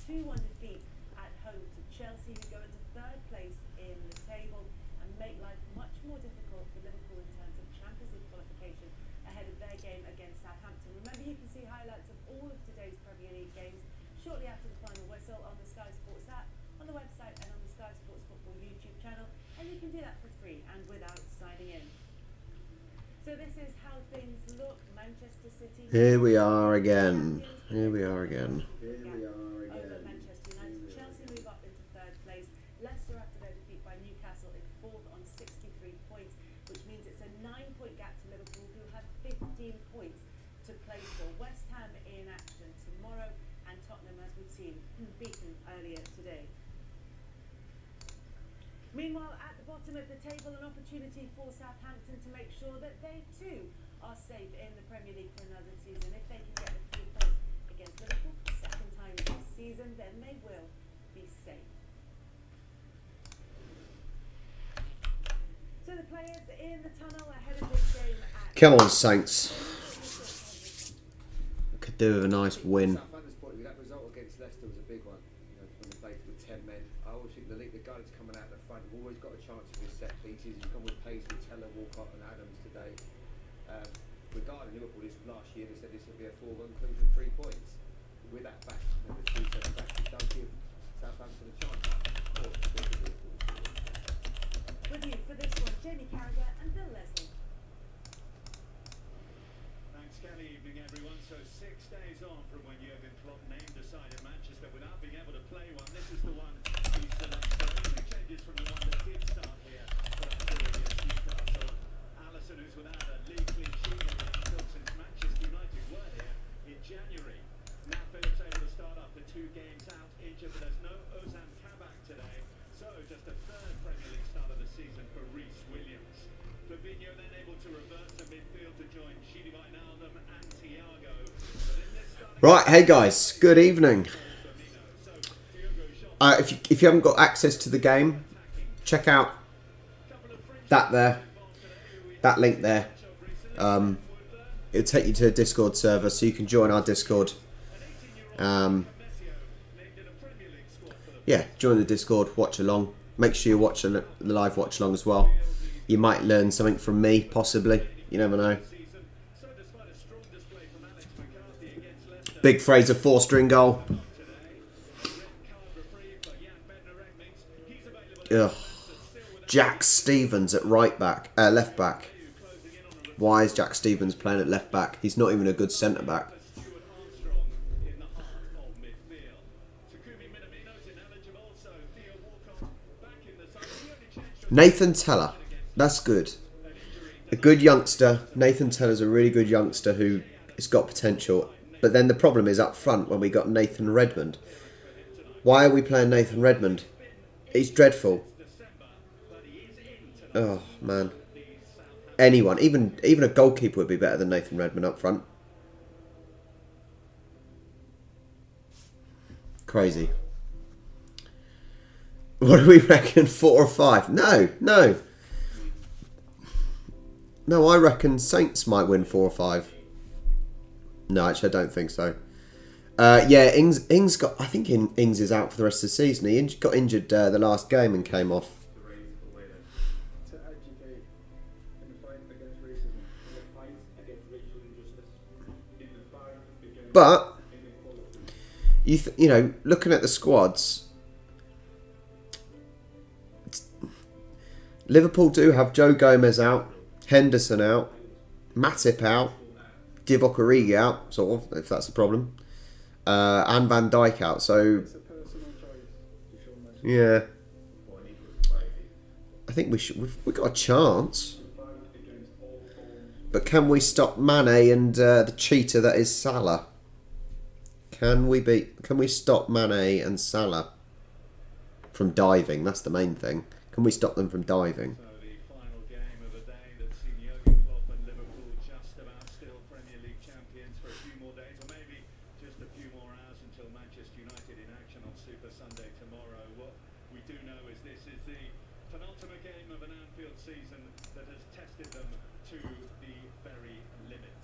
2-1 defeat at home to Chelsea, who go into third place in the table and make life much more difficult for Liverpool in terms of Champions League qualification ahead of their game against Southampton. Remember, you can see highlights of all of today's Premier League games shortly after the final whistle on the Sky Sports app, on the website and on the Sky Sports Football YouTube channel, and you can do that for free and without signing in. So this is how things look. Manchester City. Here we are again. Here we are again. Over Manchester United. Chelsea move up into third place. Leicester, after their defeat by Newcastle, in fourth on 63 points, which means it's a 9-point gap to Liverpool, who have 15 points to play for. West Ham in action tomorrow, and Tottenham, as we've seen, beaten earlier today. Meanwhile, at the bottom of the table, an opportunity for Southampton to make sure that they too are safe in the Premier League for another season. If they can get the 3 points against Liverpool for the second time this season, then they will be safe. So the players in the tunnel ahead of this game at... Come on, Saints. Could do with a nice win. Southampton's point of view, that result against Leicester was a big one. You know, when they played with 10 men. I always think the guys coming out the front have always got a chance of his set pieces. You come with pace with Teller, Walcott and Adams today. Regarding Liverpool this last year, they said this would be a foregone conclusion, 3 points. With that back, and the 2 centre backs, it does give Southampton a chance. With you for this one, Jamie Carragher and Bill Leslie. Thanks, Kelly. Evening, everyone. So 6 days on from when Jurgen Klopp named the side in Manchester without being able to play one. This is the one he selects. So only changes from the one that did start here, but after against Newcastle. Alisson, who's without a league clean sheet since Manchester United were here in January. Now Phillips able to start after 2 games out injured, but there's no Ozan Kabak today. So just a third Premier League start of the season for Reece Williams. Fabinho then able to revert to midfield to join Chidi Wijnaldum and Thiago. But in this starting... Right, hey guys, good evening. If you haven't got access to the game, check out that there, that link there. It'll take you to a Discord server, so you can join our Discord. Yeah, join the Discord, watch along. Make sure you watch the live watch along as well. You might learn something from me, possibly. You never know. Big Fraser 4-string goal. Ugh. Jack Stevens at right back, left back. Why is Jack Stevens playing at left back? He's not even a good centre back. Nathan Teller, that's good. A good youngster. Nathan Teller's a really good youngster who has got potential. But then the problem is up front when we got Nathan Redmond. Why are we playing Nathan Redmond? He's dreadful. Oh man. Anyone, even a goalkeeper would be better than Nathan Redmond up front. Crazy. What do we reckon? 4 or 5? No. No, I reckon Saints might win 4 or 5. No, actually, I don't think so. Yeah, Ings got. I think Ings is out for the rest of the season. He got injured the last game and came off. But you know, looking at the squads, Liverpool do have Joe Gomez out, Henderson out, Matip out, Divock Origi out, sort of, if that's a problem, and Van Dijk out. So yeah, I think we've got a chance. But can we stop Mane and the cheater that is Salah? Can we stop Mane and Salah from diving? That's the main thing. Can we stop them from diving? So the final game of the day that's seen Jurgen Klopp and Liverpool just about still Premier League champions for a few more days, or maybe just a few more hours until Manchester United in action on Super Sunday tomorrow. What we do know is this is the penultimate game of an Anfield season that has tested them to the very limit.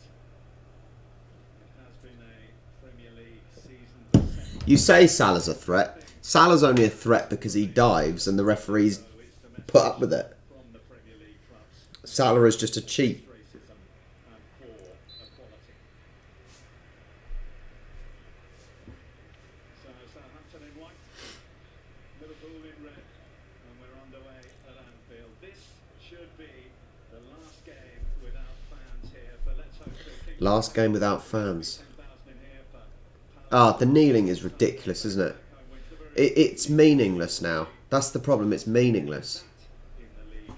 It has been a Premier League season for 7 You say Salah's a threat. Salah's only a threat because he dives and the referees put up with it. Salah is just a cheat. So Southampton in white, Liverpool in red, and we're underway at Anfield. This should be the last game without fans here, but let's hope that Last game without fans. 10,000 in here for Ah, the kneeling is ridiculous, isn't it? It's meaningless now. That's the problem. It's meaningless. in the league. It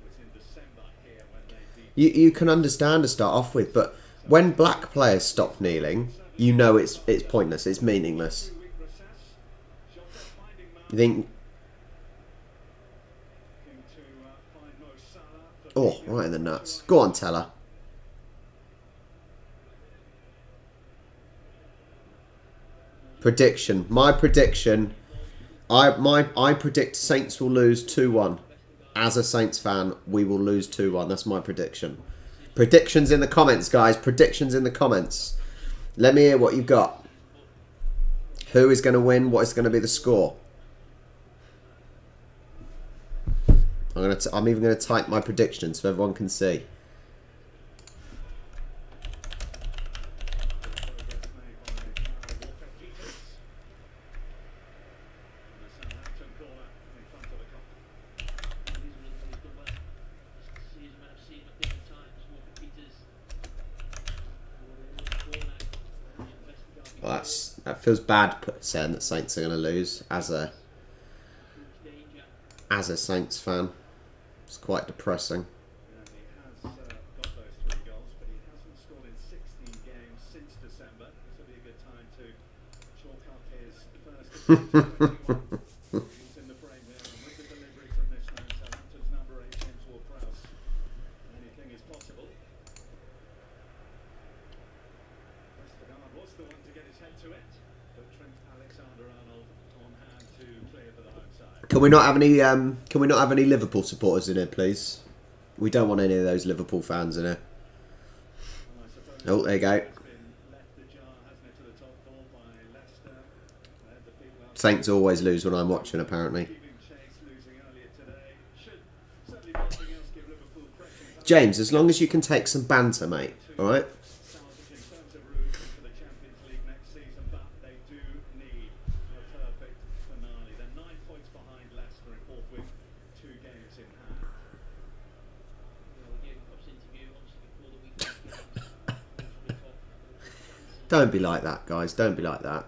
was in December here when they beat You can understand to start off with, but when black players stop kneeling, you know it's pointless. It's meaningless. week recess. Jota finding You think, looking to find Mo Salah for oh, right in the nuts. Go on, Teller. Prediction. My prediction. I predict Saints will lose 2-1. As a Saints fan, we will lose 2-1. That's my prediction. Predictions in the comments, guys. Predictions in the comments. Let me hear what you've got. Who is going to win? What is going to be the score? I'm even going to type my prediction so everyone can see. Well, that feels bad saying that Saints are going to lose as a Saints fan. It's quite depressing. He has got those 3 goals, but he hasn't scored in 16 games since December. This will be a good time to chalk up his first. He's in the frame there, and with the delivery from this man, Southampton's number 8, James Ward-Prowse. Anything is possible. Westergaard was the one to get his head to it, but Trent Alexander-Arnold on hand to clear for the home side. Can we not have any? Can we not have any Liverpool supporters in here, please? We don't want any of those Liverpool fans in here. Well, I suppose Oh, there you go. it's been left ajar, hasn't it, to the top four by Leicester. The people out Saints always lose when I'm watching, apparently. keeping chase, losing earlier today. Should certainly if nothing else give Liverpool pressure. James, as long as you can take some banter, mate. All right. Salvage in terms of route into the Champions League next season, but they do need a perfect finale. They're 9 points behind Leicester in fourth with 2 games in hand. Don't be like that, guys. Don't be like that.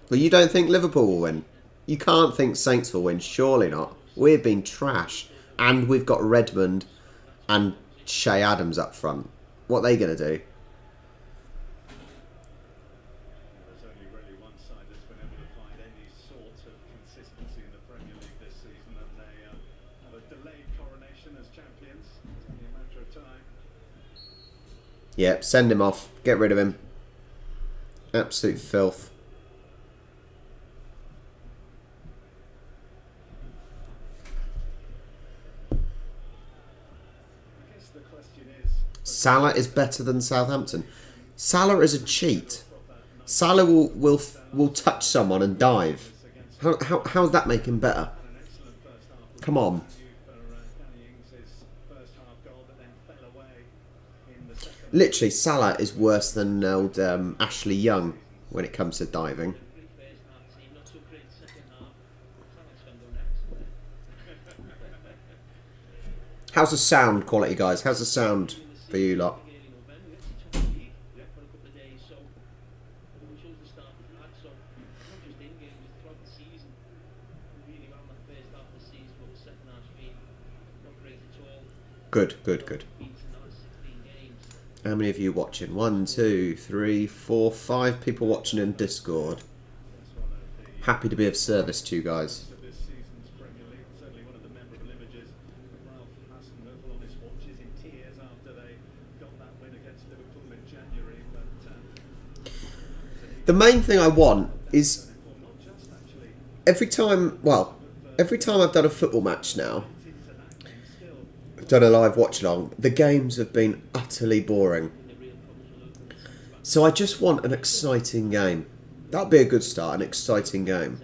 Well, you don't think Liverpool will win? You can't think Saints will win. Surely not. We've been trash. And we've got Redmond and Shea Adams up front. What are they going to do? There's only really one side that's been able to find any sort of consistency in the Premier League this season, and they have a delayed coronation as champions. It's only a matter of time. Yep, send him off. Get rid of him. Absolute filth. I guess the question is, Salah is better than Southampton. Salah is a cheat. Salah will touch someone and dive. How does that make him better? an excellent first half. Come on. For Danny Ings' first half goal, but then fell away in the second. Literally, Salah is worse than old Ashley Young when it comes to diving. How's the sound quality, guys? How's the sound for you lot? Good, good, good. How many of you watching? 1, 2, 3, 4, 5 people watching in Discord. Happy to be of service to you guys. Of this season's Premier League, certainly one of the memorable images. Ralph Hasenhüttl on his watches in tears after they got that win against Liverpool in January. But The main thing I want is not just actually every time I've done a football match now, I've done a live watch along, the games have been utterly boring. So I just want an exciting game. That'd be a good start, an exciting game.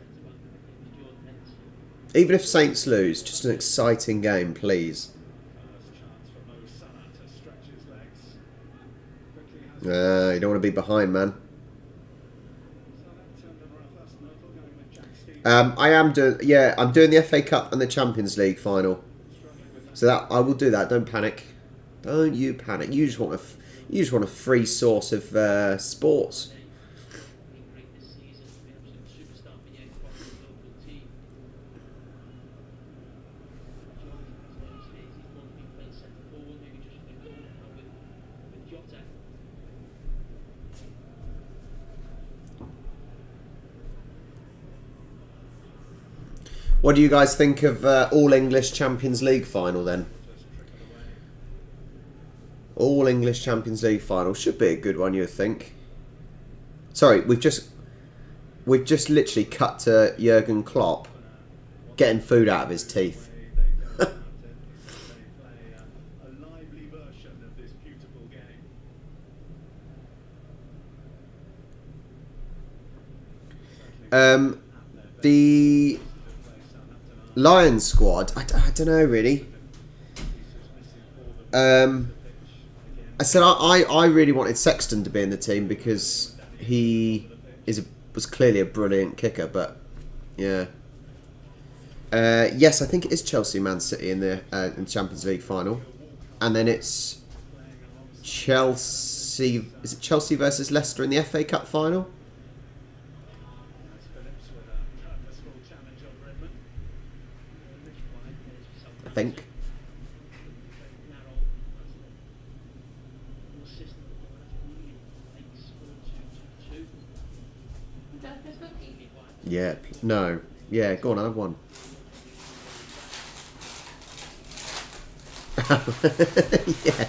Even if Saints lose, just an exciting game, please. You don't want to be behind, man. I am doing, yeah, I'm doing the FA Cup and the Champions League final. So that I will do that. Don't panic. Don't you panic. You just want a free source of sports. What do you guys think of All English Champions League final then? All English Champions League final should be a good one, you would think. Sorry, we've just literally cut to Jurgen Klopp getting food out of his teeth. The Lions squad, I don't know really. I said I really wanted Sexton to be in the team because he was clearly a brilliant kicker, but yeah. Yes, I think it is Chelsea Man City in the Champions League final, and then it's Chelsea. Is it Chelsea versus Leicester in the FA Cup final? I think. Yeah. No. Yeah. Go on. I have one. Yeah.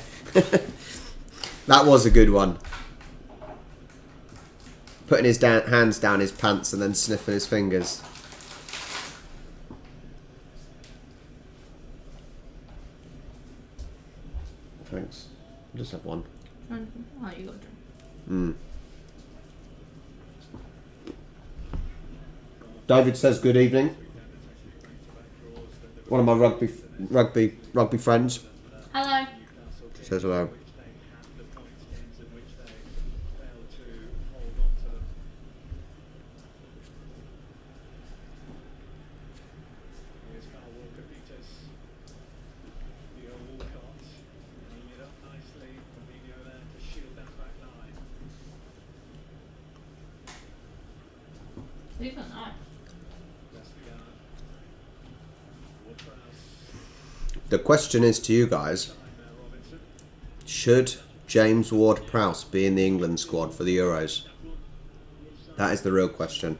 That was a good one. Putting his hands down his pants and then sniffing his fingers. Thanks. I'll just have one. Oh, you got a drink. David says good evening. One of my rugby friends Hello. says hello. These are nice. The question is to you guys, should James Ward-Prowse be in the England squad for the Euros? That is the real question.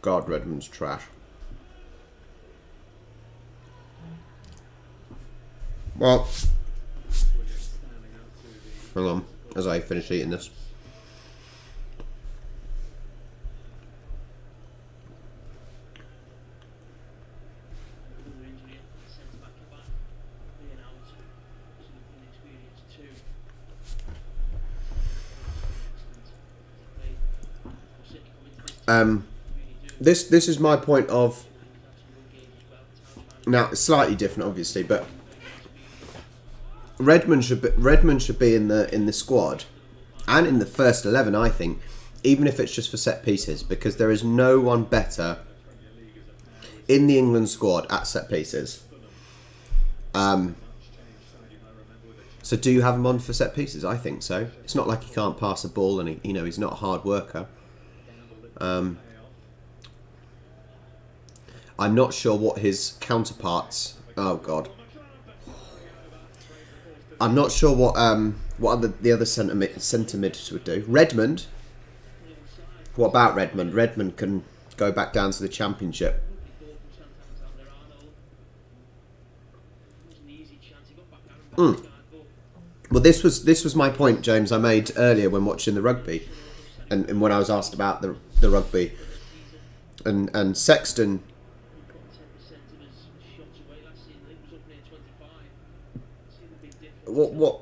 God, Redmond's trash. Well, hang on, as I finish eating this. This is my point of. Now it's slightly different, obviously, but Redmond should be in the squad and in the first 11, I think, even if it's just for set pieces, because there is no one better in the England squad at set pieces. So do you have him on for set pieces? I think so. It's not like he can't pass a ball and he's not a hard worker. I'm not sure what his counterparts. Oh God. I'm not sure what the other centre mids would do. Redmond. What about Redmond? Redmond can go back down to the Championship. We'll Well, this was my point, James, I made earlier when watching the rugby, and when I was asked about the rugby, and Sexton. What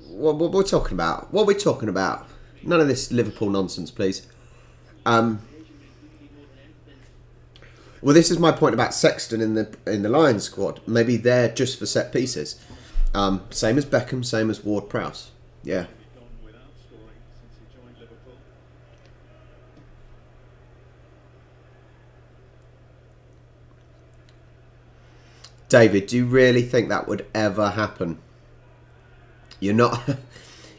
we're talking about? What are we talking about? None of this Liverpool nonsense, please. Well, this is my point about Sexton in the Lions squad. Maybe they're just for set pieces. Same as Beckham, same as Ward-Prowse. Yeah. Gone without scoring since he joined Liverpool. David, do you really think that would ever happen? You're not.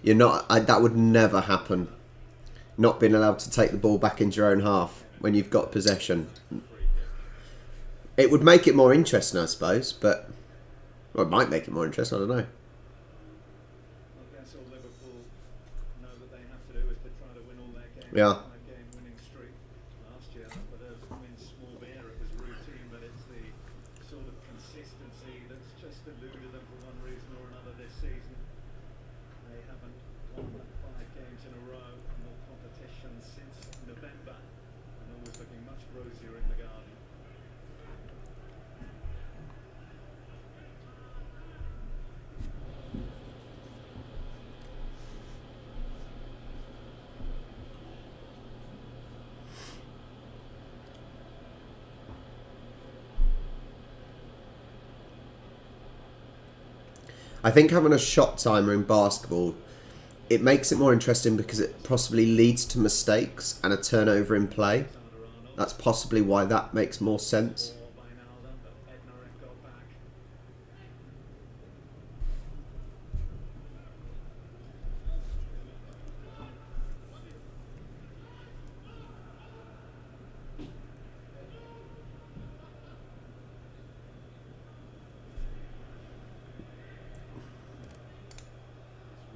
That would never happen. Not being allowed to take the ball back into your own half when you've got possession. It would make it more interesting, I suppose, but or it might make it more interesting. I don't know. I guess all Liverpool know that they have to do is to try to win all their games. Yeah. 5-game winning streak. Last year, that would have been small beer. It was routine, but it's the sort of consistency that's just eluded them for one reason or another this season. They haven't won 5 games in a row in all competitions since November, and always looking much rosier in the garden. I think having a shot timer in basketball, it makes it more interesting because it possibly leads to mistakes and a turnover in play. That's possibly why that makes more sense. By Alden, but Bednarek got back.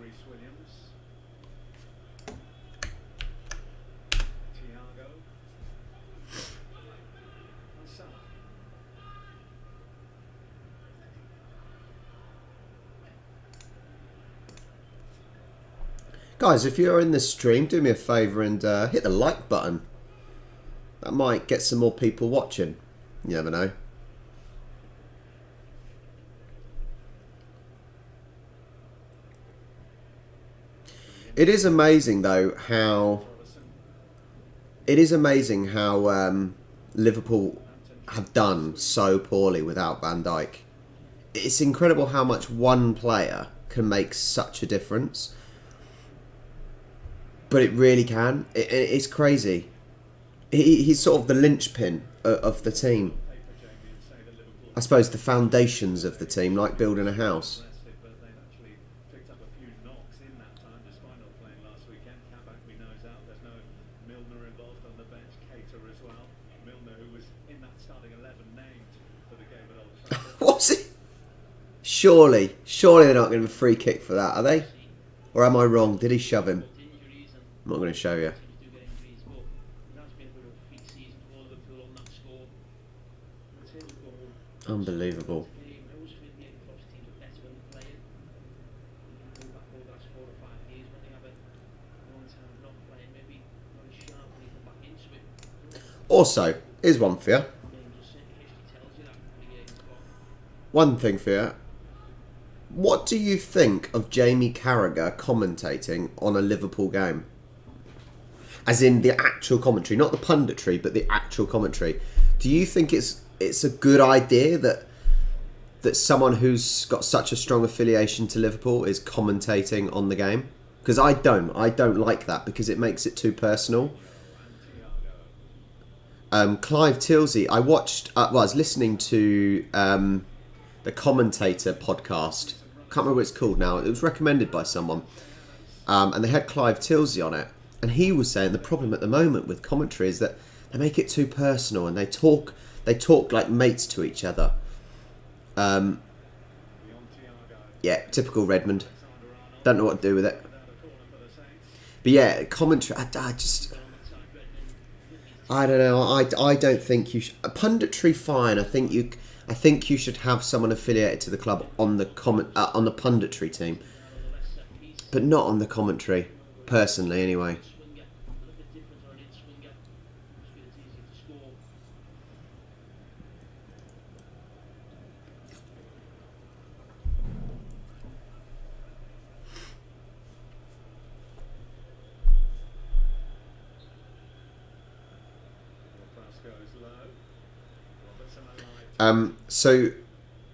Reece Williams. Thiago. Salah. Guys, if you're in this stream, do me a favour and hit the like button. That might get some more people watching. You never know. It is amazing, though, how Liverpool have done so poorly without Van Dijk. It's incredible how much one player can make such a difference. But it really can. It's crazy. He's sort of the linchpin of the team. I suppose the foundations of the team, like building a house. But they've actually picked up a few knocks in that time, despite not playing last weekend. Kabak, we know, is out. There's no Milner involved on the bench. Cater as well. Milner, who was in that starting 11, named for the game at Old Trafford. What's it? Surely they're not going to give a free kick for that, are they? Or am I wrong? Did he shove him? I'm not going to show you. Unbelievable. Also, here's one for you. One thing for you. What do you think of Jamie Carragher commentating on a Liverpool game? As in the actual commentary, not the punditry, but the actual commentary. Do you think it's a good idea that someone who's got such a strong affiliation to Liverpool is commentating on the game? Because I don't like that because it makes it too personal. Clive Tilsey, I was listening to the Commentator podcast. I can't remember what it's called now. It was recommended by someone, and they had Clive Tilsey on it, and he was saying the problem at the moment with commentary is that they make it too personal and they talk like mates to each other. Yeah, typical Redmond. Don't know what to do with it. But yeah, commentary. I don't know. I don't think you should. Punditry, fine. I think you should have someone affiliated to the club on the punditry team. but not on the commentary, personally anyway.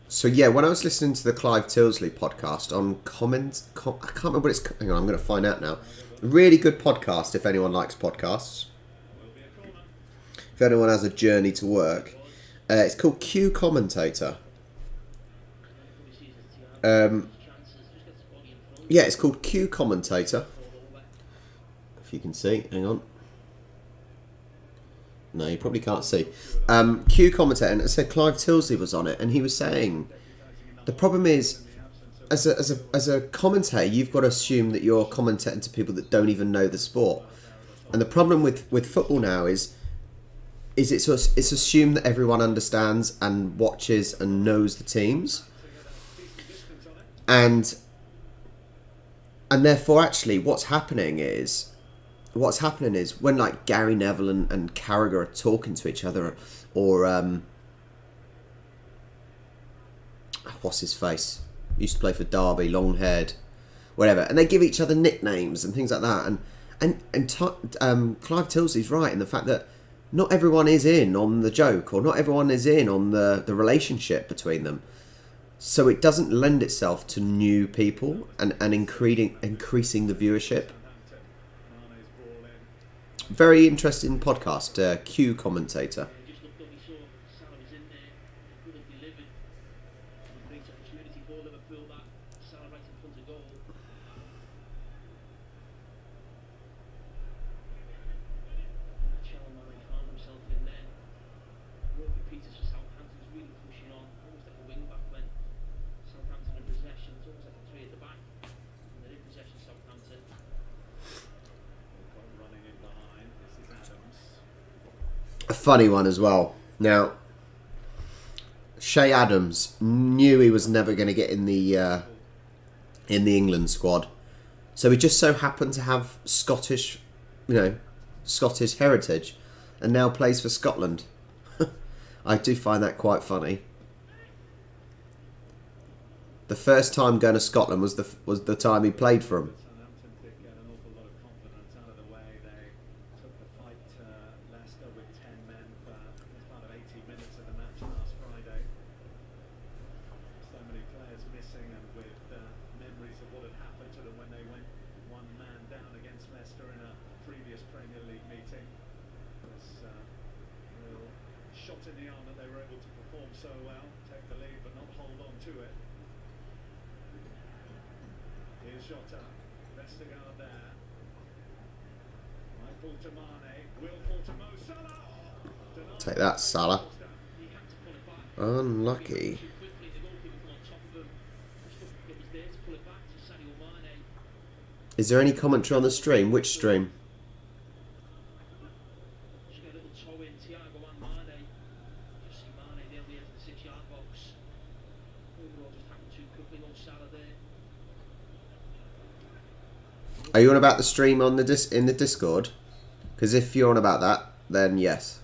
So yeah, when I was listening to the Clive Tilsley podcast on I can't remember what it's. Hang on, I'm going to find out now. Really good podcast if anyone likes podcasts. If anyone has a journey to work, it's called Q Commentator. Yeah, it's called Q Commentator. If you can see, hang on. No, you probably can't see. Q Commentator, and it said Clive Tilsley was on it, and he was saying the problem is, as a commentator, you've got to assume that you're commentating to people that don't even know the sport. And the problem with football now is it's assumed that everyone understands and watches and knows the teams, and therefore actually what's happening is when like Gary Neville and Carragher are talking to each other, or what's his face? Used to play for Derby, long haired, whatever, and they give each other nicknames and things like that. And Clive Tilsley's right in the fact that not everyone is in on the joke, or not everyone is in on the relationship between them. So it doesn't lend itself to new people and increasing the viewership. Very interesting podcast, Q Commentator. A funny one as well. Now, Shay Adams knew he was never going to get in the England squad, so he just so happened to have Scottish heritage, and now plays for Scotland. I do find that quite funny. The first time going to Scotland was the time he played for him. Southampton did get an awful lot of confidence out of the way. They took the fight to Leicester with 10 men for as part of 80 minutes of the match last Friday. So many players missing, and with memories of what had happened to them when they went one man down against Leicester in a previous Premier League meeting. It was a real shot in the arm that they were able to perform so well, take the lead but not hold on to it. Here's Jota, Vestergaard there. Right ball to Mane, willful to Mo Salah. Take that, Salah. Unlucky. Is there any commentary on the stream? Which stream? Are you on about the stream on the in the Discord? Because if you're on about that, then yes.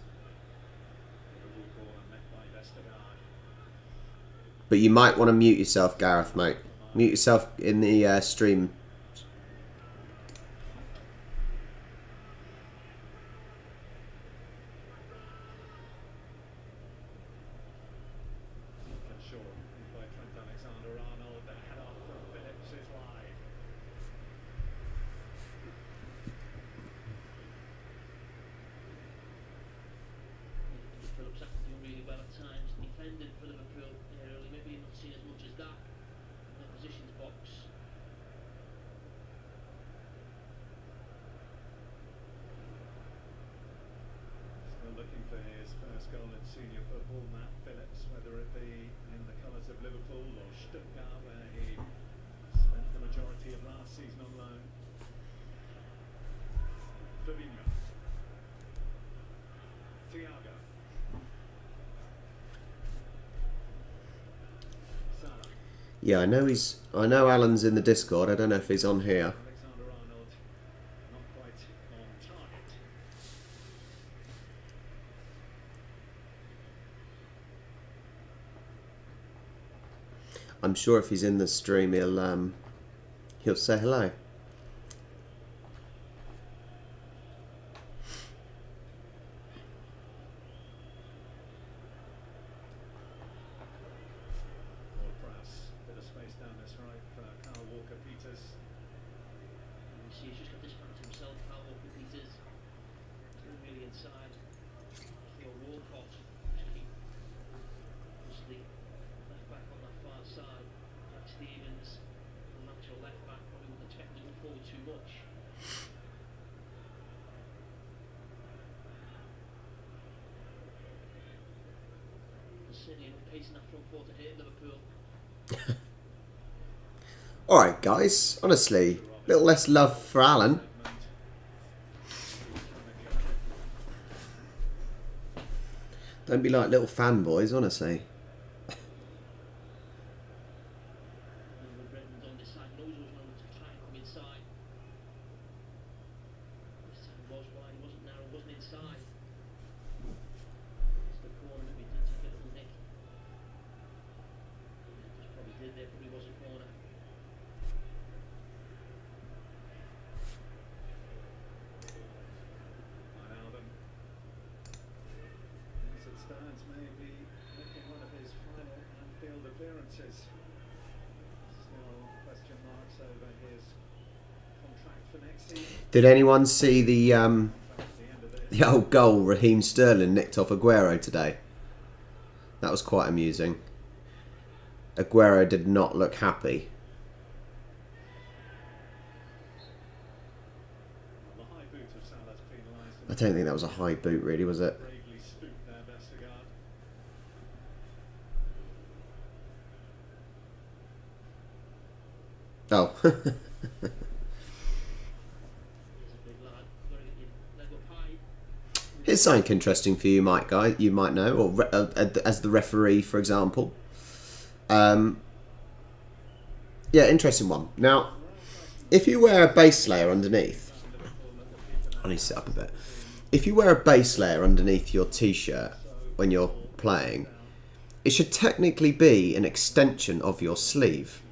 But you might want to mute yourself, Gareth, mate. Mute yourself in the stream. Really well at times, defended for Liverpool early, maybe not seen as much as that in the positions box. Still looking for his first goal in senior football, Matt Phillips, whether it be in the colours of Liverpool or Stuttgart, where he spent the majority of last season on loan. Fabinho. Thiago. Yeah, I know Alan's in the Discord. I don't know if he's on here. Alexander-Arnold not quite on target. I'm sure if he's in the stream, he'll say hello. Prowse, bit of space down this right for Kyle Walker-Peters. And you see he's just got this man to himself, Kyle Walker-Peters. He's not really inside. Theo Walcott, obviously left back on that far side. Jack Stevens, the natural left back, probably wouldn't expect him to go forward too much. There's certainly enough pace in that front four to hit Liverpool. Alright, guys. Honestly, a little less love for Alan. Don't be like little fanboys, honestly. Redmond on this side knows there was no one to try and come inside. This time was wide, it wasn't narrow, it wasn't inside. It's the corner, maybe did take a little nick. Just probably did there, probably was a corner. Wijnaldum. As it stands, may be making one of his final Anfield appearances. Still question marks over his contract for next season. Did anyone see the At the end of this. the old goal Raheem Sterling nicked off Aguero today? That was quite amusing. Aguero did not look happy. The high boot of Salah's penalised. I don't think that was a high boot, really, was it? Bravely spooked there, Vestergaard. Oh. He's a big lad, gotta get your leg up high. Here's something interesting for you, you might know, or as the referee, for example. Yeah, interesting one. Now, if you wear a base layer underneath, I need to sit up a bit. If you wear a base layer underneath your t-shirt when you're playing, it should technically be an extension of your sleeve.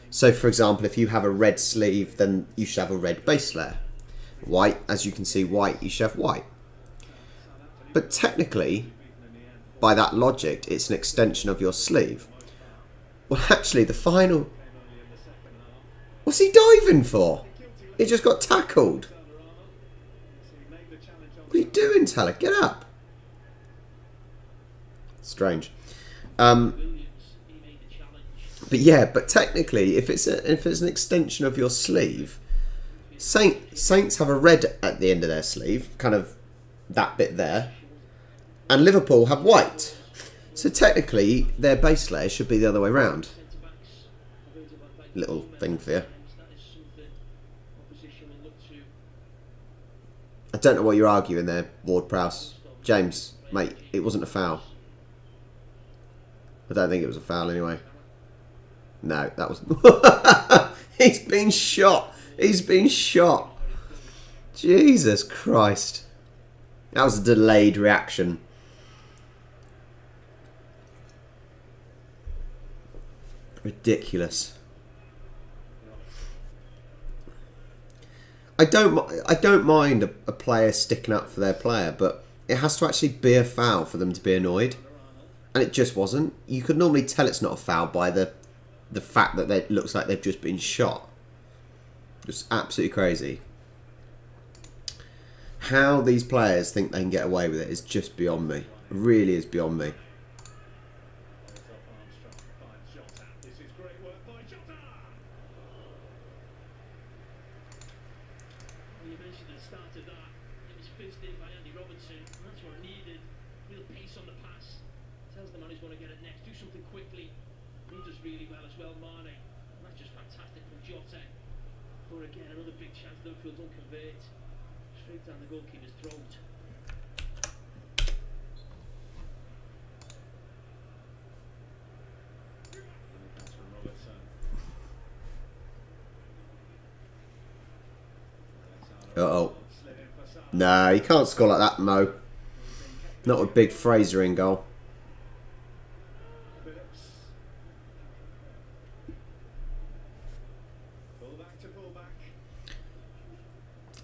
So, for example, if you have a red sleeve, then you should have a red base layer. White, as you can see, white, you should have white. But technically, by that logic, it's an extension of your sleeve. Well, actually, the final... What's he diving for? He just got tackled. What are you doing, Teller? Get up. Strange. Williams, he made the challenge. But yeah, but technically, if it's an extension of your sleeve, Saints have a red at the end of their sleeve, kind of that bit there, and Liverpool have white. So technically, their base layer should be the other way round. Centre-backs, Little thing for you. that is something opposition will look to. I don't know what you're arguing there, Ward-Prowse. James, mate, it wasn't a foul. I don't think it was a foul anyway. No, that was... He's been shot. He's been shot. Jesus Christ. That was a delayed reaction. Ridiculous. I don't mind a player sticking up for their player, but it has to actually be a foul for them to be annoyed. And it just wasn't. You could normally tell it's not a foul by the fact that it looks like they've just been shot. Just absolutely crazy. How these players think they can get away with it is just beyond me. It really is beyond me. This is great work by Jota. Well, you mentioned at the start of that, it was fizzed in by Andy Robertson, and that's what I needed. Real pace on the pass. Tells the man who's going to get it next, do something quickly. And he does really well as well, Mane. And that's just fantastic from Jota. Or again, another big chance, Liverpool don't convert. Straight down the goalkeeper's throat. Robertson. Uh-oh. No, you can't score like that, Mo. Not with Big Fraser in goal.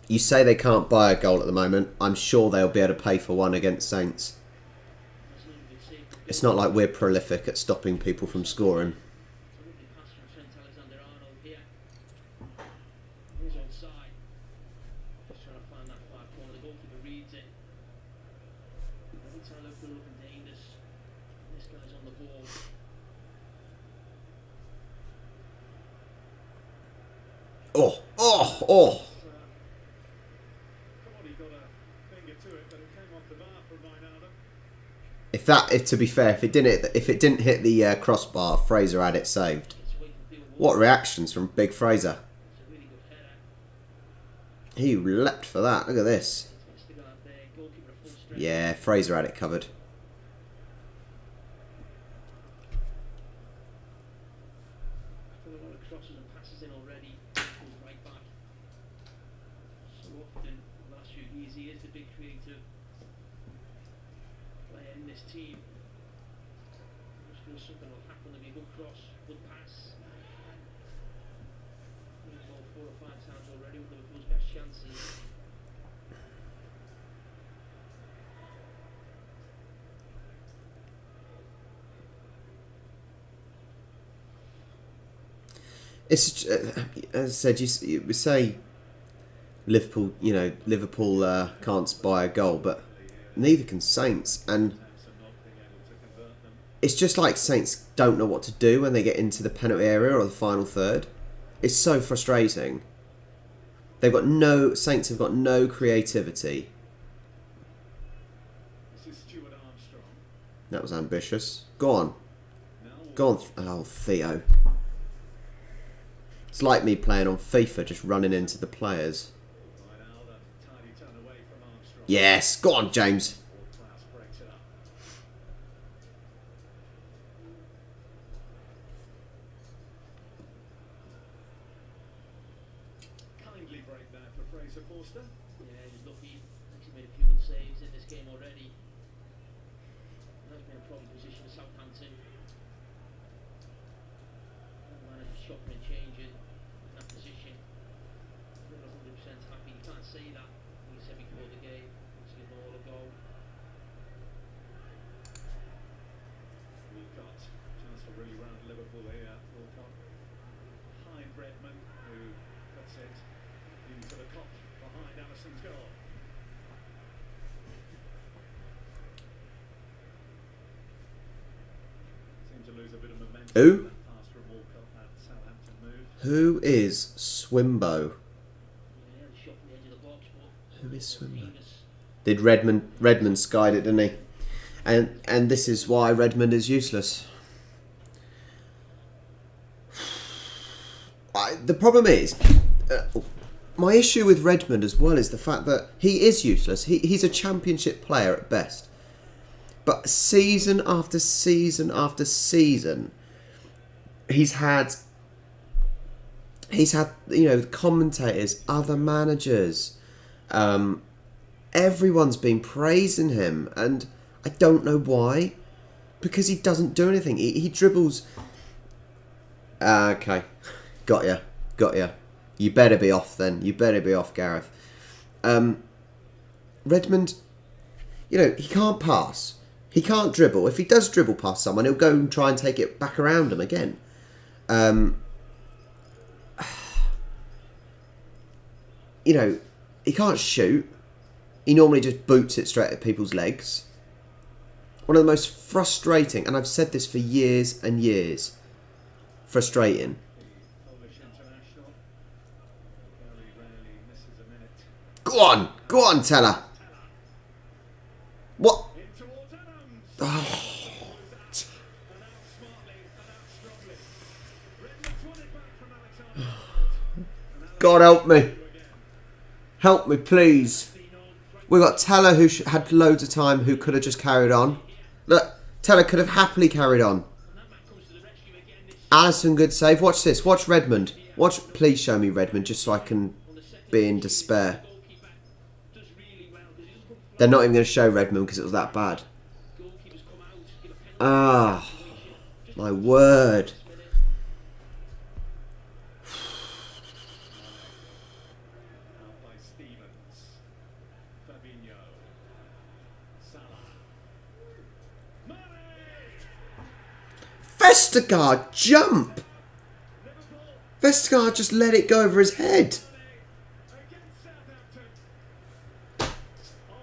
You say they can't buy a goal at the moment. I'm sure they'll be able to pay for one against Saints. It's not like we're prolific at stopping people from scoring. Oh, oh, oh. If to be fair, if it didn't hit the crossbar, Fraser had it saved. What reactions from Big Fraser? He leapt for that. Look at this. Yeah, Fraser had it covered. It's as I said. You say Liverpool. You know, Liverpool can't buy a goal, but neither can Saints. And it's just like Saints don't know what to do when they get into the penalty area or the final third. It's so frustrating. Saints have got no creativity. That was ambitious. Go on. Go on. Oh, Theo. It's like me playing on FIFA, just running into the players. Yes. Go on, James. Kindly break there for Fraser Forster. Yeah, he's lucky. He's made a few good saves in this game already. That's been a problem position for Southampton. Manager shopping and changing in that position. They're not 100% happy. You can't say that. He said before the game, he's given all a goal. We've got a chance to really round Liverpool here. Walcott behind Redmond, who puts it into the cop behind Alisson's goal. Seemed to lose a bit of momentum. Who? That pass from Walcott, that Southampton move. Who is Swimbo? Yeah, the shot from the edge of the box, but Who is Swimbo? famous. Did Redmond skied it, didn't he? And this is why Redmond is useless. The problem is, my issue with Redmond as well is the fact that he is useless. He's a championship player at best. But season after season after season, he's had commentators, other managers, everyone's been praising him, and I don't know why, because he doesn't do anything. He dribbles. Okay, got ya. You better be off then. You better be off, Gareth. Redmond, he can't pass. He can't dribble. If he does dribble past someone, he'll go and try and take it back around him again. He can't shoot. He normally just boots it straight at people's legs. One of the most frustrating, and I've said this for years and years, frustrating. Polish international very rarely misses a minute. Go on, Teller. What? In towards Adams. Oh, And out smartly and out strongly. Redmond's won it back from Alexander. God help me. Help me, please. We got Teller, who had loads of time, who could have just carried on. Look, Teller could have happily carried on. Alisson, good save. Watch this. Watch Redmond. Please show me Redmond, just so I can be in despair. They're not even going to show Redmond because it was that bad. Goalkeepers come out, give a penalty Ah, situation. Just my word. last minute. Out by Stevens. Fabinho. Salah. Mane! Vestergaard, jump! Vestergaard just let it go over his head. Against Southampton. On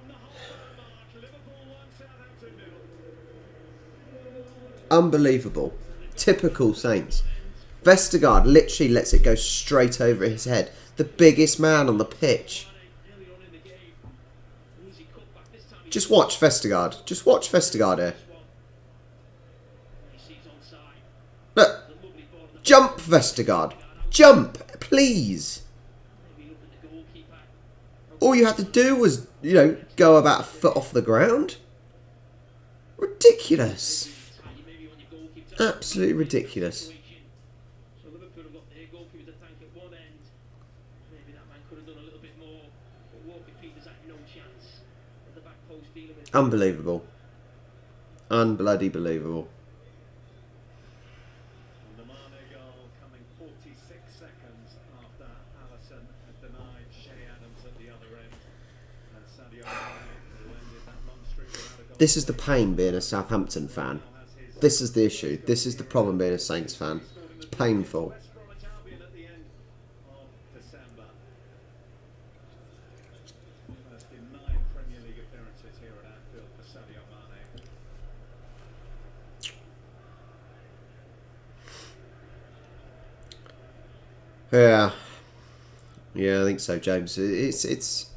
the half-hour mark, Liverpool 1, Southampton 0. Unbelievable. Typical Saints. Vestergaard literally lets it go straight over his head. The biggest man on the pitch. Early on in the game, easy cutback. This time he Just watch Vestergaard. Just watch Vestergaard here. he sees onside. Look. A lovely ball in the Jump, Vestergaard. Jump, please. maybe look at the goalkeeper. All you had to do was, you know, go about a foot off the ground. Ridiculous. Maybe on your goalkeeper. Absolutely ridiculous. So Liverpool have got their goalkeeper to thank at one end. Maybe that man could have done a little bit more. But Walker Peters had no chance at the back post dealing with. Unbelievable. Unbloody believable. And the Mane goal coming 46 seconds after Alisson had denied Shea Adams at the other end. And Sadio Mane, who ended that long streak without a goal. This is the pain being a Southampton fan. This is the issue. This is the problem being a Saints fan. It's painful. West Bromwich Albion at the end of December. First in 9 Premier League appearances here at Anfield for Sadio Mane. Yeah, I think so, James. It's.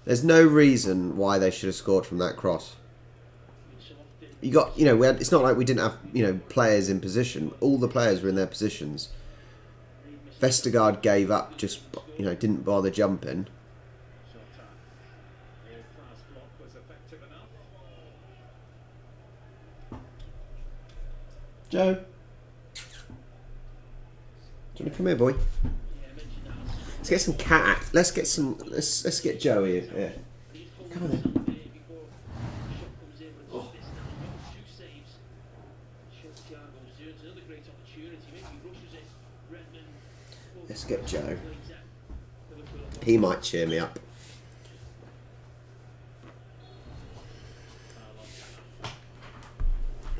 There's no reason why they should have scored from that cross. You got, you know, we had, it's not like we didn't have, you know, players in position. All the players were in their positions. Vestergaard gave up, just, you know, didn't bother jumping. Shota. Real class block was effective enough. Joe, do you want to come here, boy? Let's get some cat. Let's get some. Let's get Joey in here. Come on in. Let's get Joe. He might cheer me up.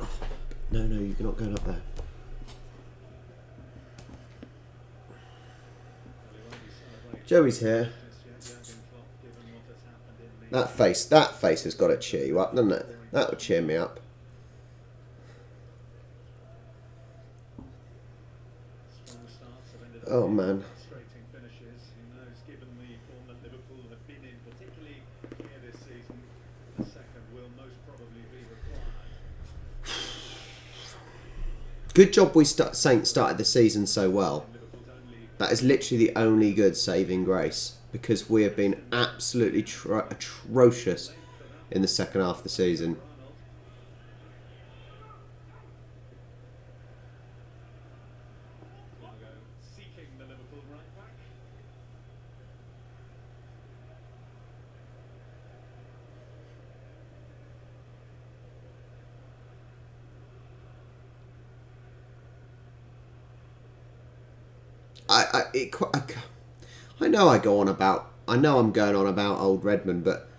Oh, no, you're not going up there. Joey's here. That face has got to cheer you up, doesn't it? That would cheer me up. Oh man. Frustrating finishes. Who knows, given the form that Liverpool have been in, particularly here this season, the second will most probably be required. Good job Saints started the season so well. That is literally the only good saving grace, because we have been absolutely atrocious in the second half of the season. Seeking the Liverpool right back. I know I go on about. I know I'm going on about old Redmond, but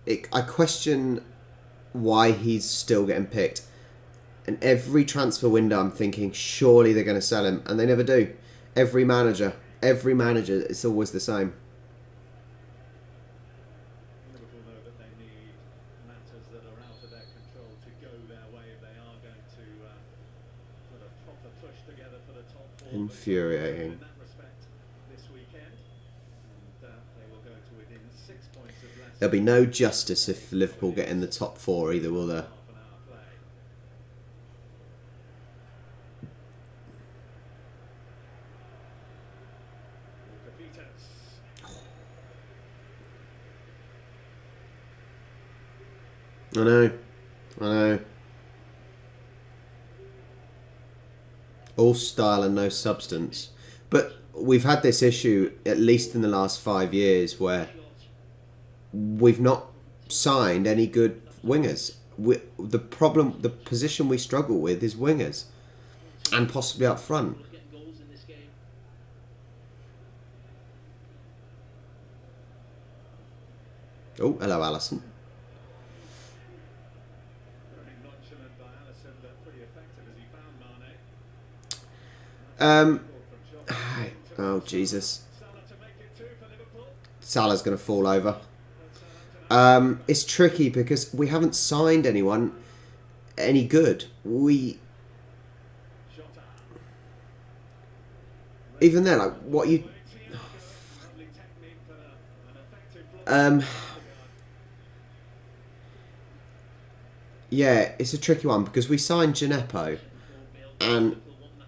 I question why he's still getting picked. And every transfer window, I'm thinking surely they're going to sell him, and they never do. Every manager, it's always the same. Liverpool know that they need matters that are out of their control to go their way if they are going to put a proper push together for the top four. Infuriating. In that respect, this weekend, and they will go to within 6 points of less. There'll be no justice if Liverpool get in the top four either, will there? Half an hour play. Walker Peters. I know. All style and no substance. But we've had this issue, at least in the last 5 years, where we've not signed any good wingers. The position we struggle with is wingers, and possibly up front. Getting goals in this game. Oh, hello, Allison. Very nonchalant by Alisson, but pretty effective as he found Mane. Oh, Jesus. Salah to make it 2 for Liverpool. Salah's going to fall over. It's tricky because we haven't signed anyone any good. Even then, like, what you... Yeah, it's a tricky one because we signed Gineppo, and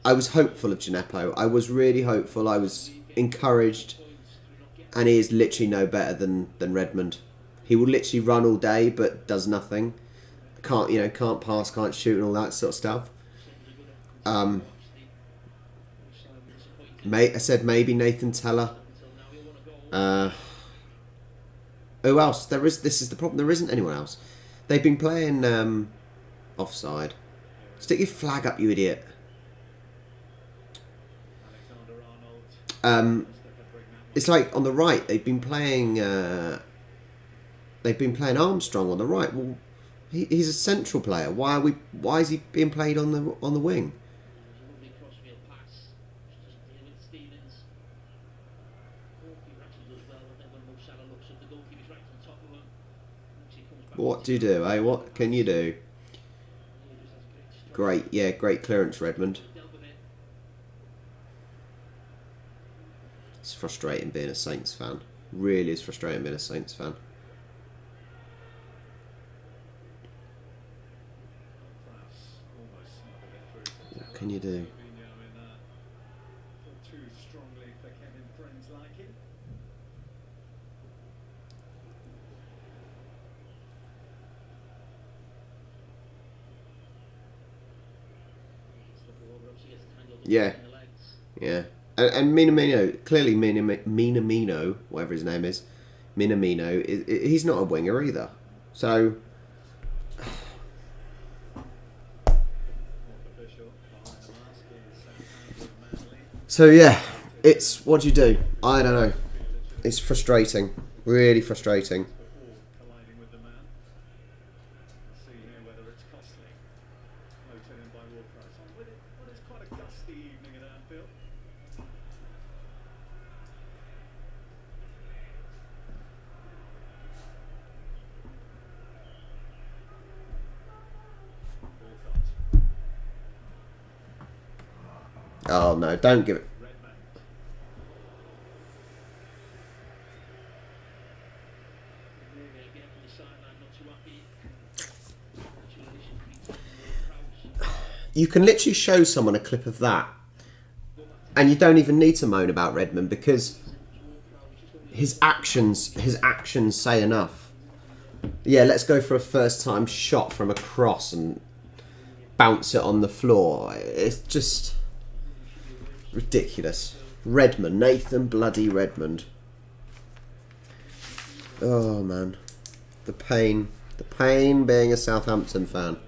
I was hopeful of Gineppo. I was really hopeful. I was encouraged, and he is literally no better than Redmond. He will literally run all day, but does nothing. Can't pass, can't shoot, and all that sort of stuff. I said maybe Nathan Teller. Who else? This is the problem. There isn't anyone else. They've been playing offside. Stick your flag up, you idiot. It's like on the right. They've been playing Armstrong on the right. Well, he's a central player. Why is he being played on the wing? What do you do, eh? What can you do? Great, yeah, great clearance, Redmond. It's frustrating being a Saints fan. Really is frustrating being a Saints fan. What can you do? Yeah, yeah, and Minamino, clearly Minamino, whatever his name is, Minamino, he's not a winger either. So yeah, it's what do you do? I don't know. It's frustrating, really frustrating. Oh no, don't give it. You can literally show someone a clip of that, and you don't even need to moan about Redmond because his actions say enough. Yeah, let's go for a first-time shot from across and bounce it on the floor. It's just ridiculous. Redmond, Nathan bloody Redmond. Oh man, the pain being a Southampton fan.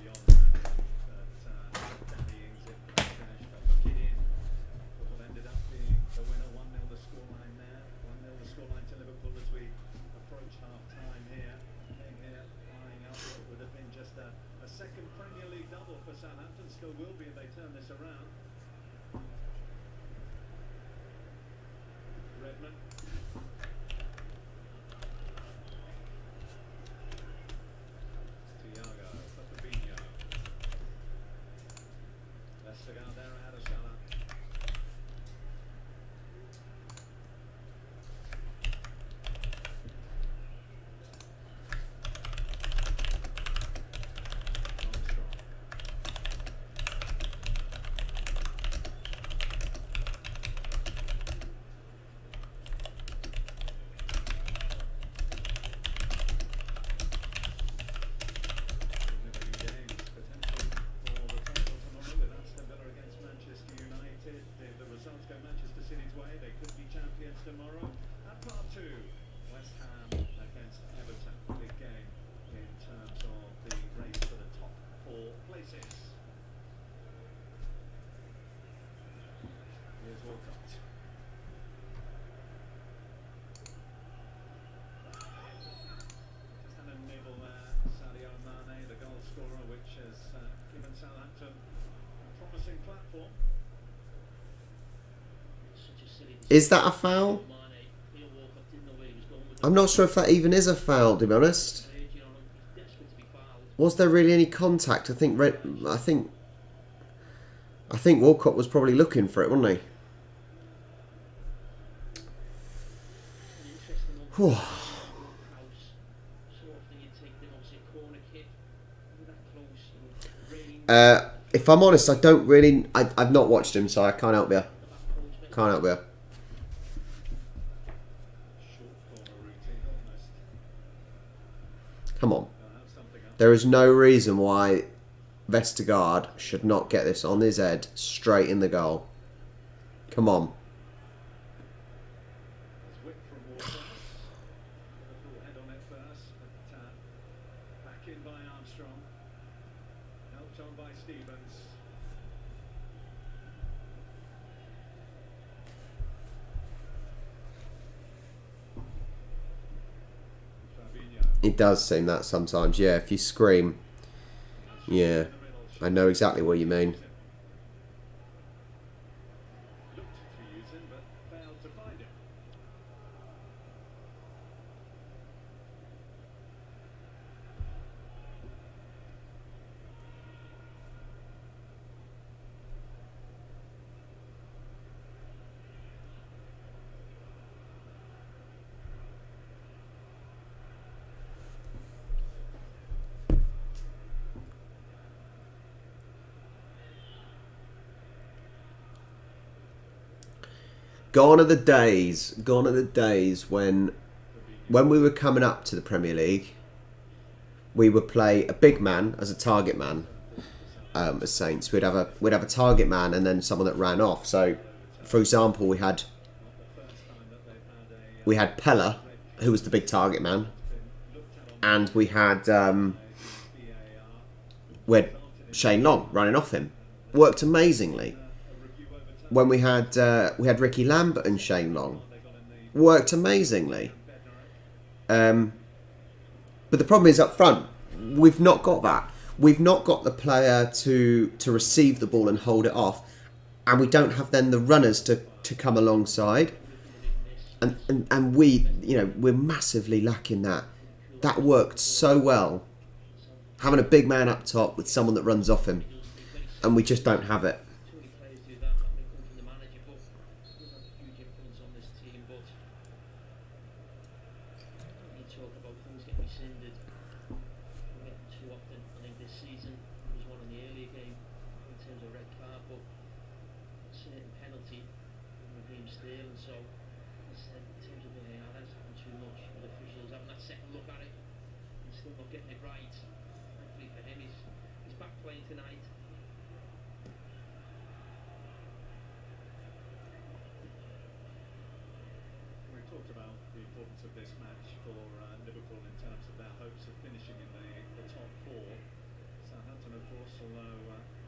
Is that a foul? Mane, Neil Walcott didn't know where he was going with I'm not sure if that even is a foul, to be honest. the urging on him. He's desperate to be fouled. Was there really any contact? I think Walcott was probably looking for it, wasn't he? An interesting one. Whew. House. So often you take them, obviously a corner kick. That close. And rain. If I'm honest, I don't really... I've not watched him, so I can't help you. Can't help you. Short corner routine almost. Come on. Have something up. There is no reason why Vestergaard should not get this on his head straight in the goal. Come on. It's whipped from Walcott. Liverpool head on it first, but back in by Armstrong. Helped on by Stevens. Fabinho. It does seem that sometimes, yeah. If you scream, yeah. I know exactly what you mean. Looked to use him, but failed to find him. Gone are the days when we were coming up to the Premier League, we would play a big man as a target man. As Saints, we'd have a target man and then someone that ran off. So, for example, we had Pella, who was the big target man, and we had Shane Long running off him. Worked amazingly. When we had Ricky Lambert and Shane Long, worked amazingly. But the problem is up front, we've not got that. We've not got the player to receive the ball and hold it off, and we don't have then the runners to come alongside. And we're massively lacking that. That worked so well, having a big man up top with someone that runs off him, and we just don't have it. Too many players do that. That may come from the manager, but it does have a huge influence on this team. But you talk about things getting rescinded. We get them too often. I think this season there was one in the earlier game in terms of red card, but a certain penalty in Raheem Sterling. So as I said, in terms of VAR, that's happened too much with officials having that second look at it and still not getting it right. Thankfully for him, he's back playing tonight. We talked about the importance of this match for Liverpool in terms of their hopes of finishing in the top four. Southampton, of course, although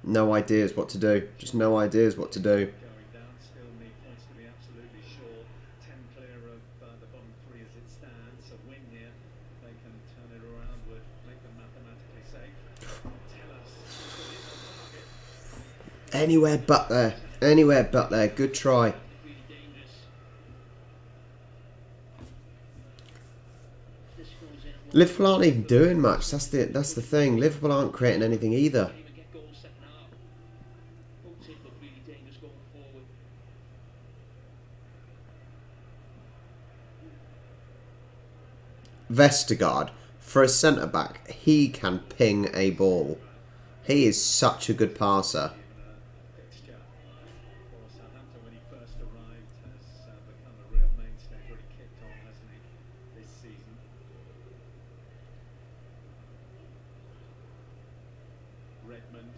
No ideas what to do. Just no ideas what to do. going down, still need points to be absolutely sure. 10 clear of the bottom three as it stands. A win here, if they can turn it around, would make them mathematically safe. Tell us who is on target. Anywhere but there. Anywhere but there. Good try. Really dangerous. This goes in at one Liverpool aren't even doing much. That's the thing. Liverpool aren't creating anything either. Can't even get goals second half. Both teams look really dangerous going forward. Vestergaard, for a centre back, he can ping a ball. He is such a good passer. Fixture for Southampton when he first arrived has become a real mainstay. He's already kicked on, hasn't he, this season? Redmond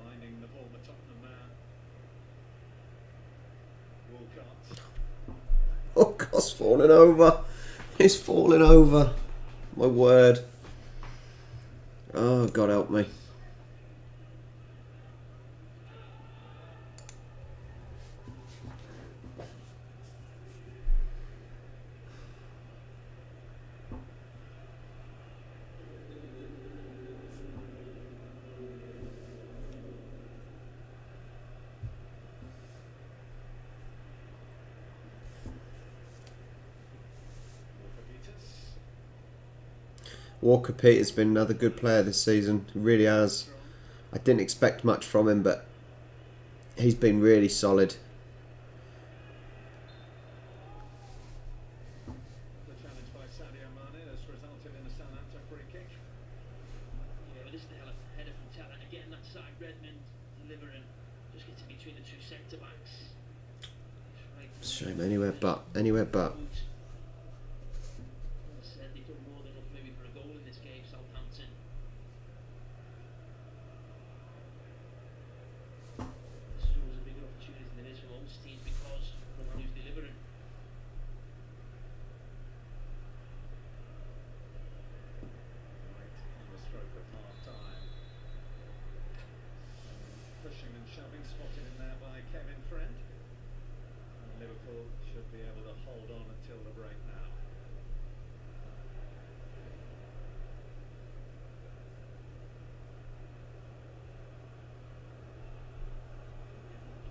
finding the former Tottenham man. Walcott. Oh, God's falling over. He's falling over. My word. Oh, God help me. Walker Peters been another good player this season. He really has. I didn't expect much from him, but he's been really solid. The challenge by Sadio Mane has resulted in a Southampton free kick. Yeah, but this is the header from Tella. Again, that side, Redmond delivering. Just gets in between the two centre backs. Shame, anywhere but. Anywhere but. As I said, they've done more than enough maybe for a goal in this game, Southampton. This is always a bigger opportunity than it is for most teams because of the one who's delivering. On the stroke of half time. Pushing and shoving, spotted in there by Kevin Friend. And Liverpool should be able to hold on until the break now.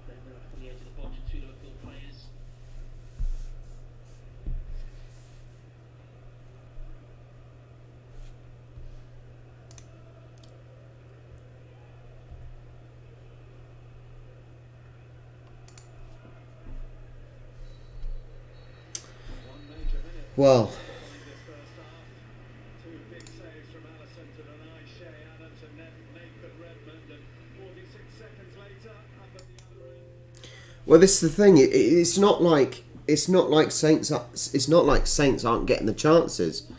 Then from the edge of the box, two Liverpool players. One major minute Well, following this first half. Two big saves from Alisson to deny Shea Adams and Nathan Redmond. And 46 seconds later, up at the other end. well, this is the thing. It's not like Saints. It's not like Saints aren't getting the chances.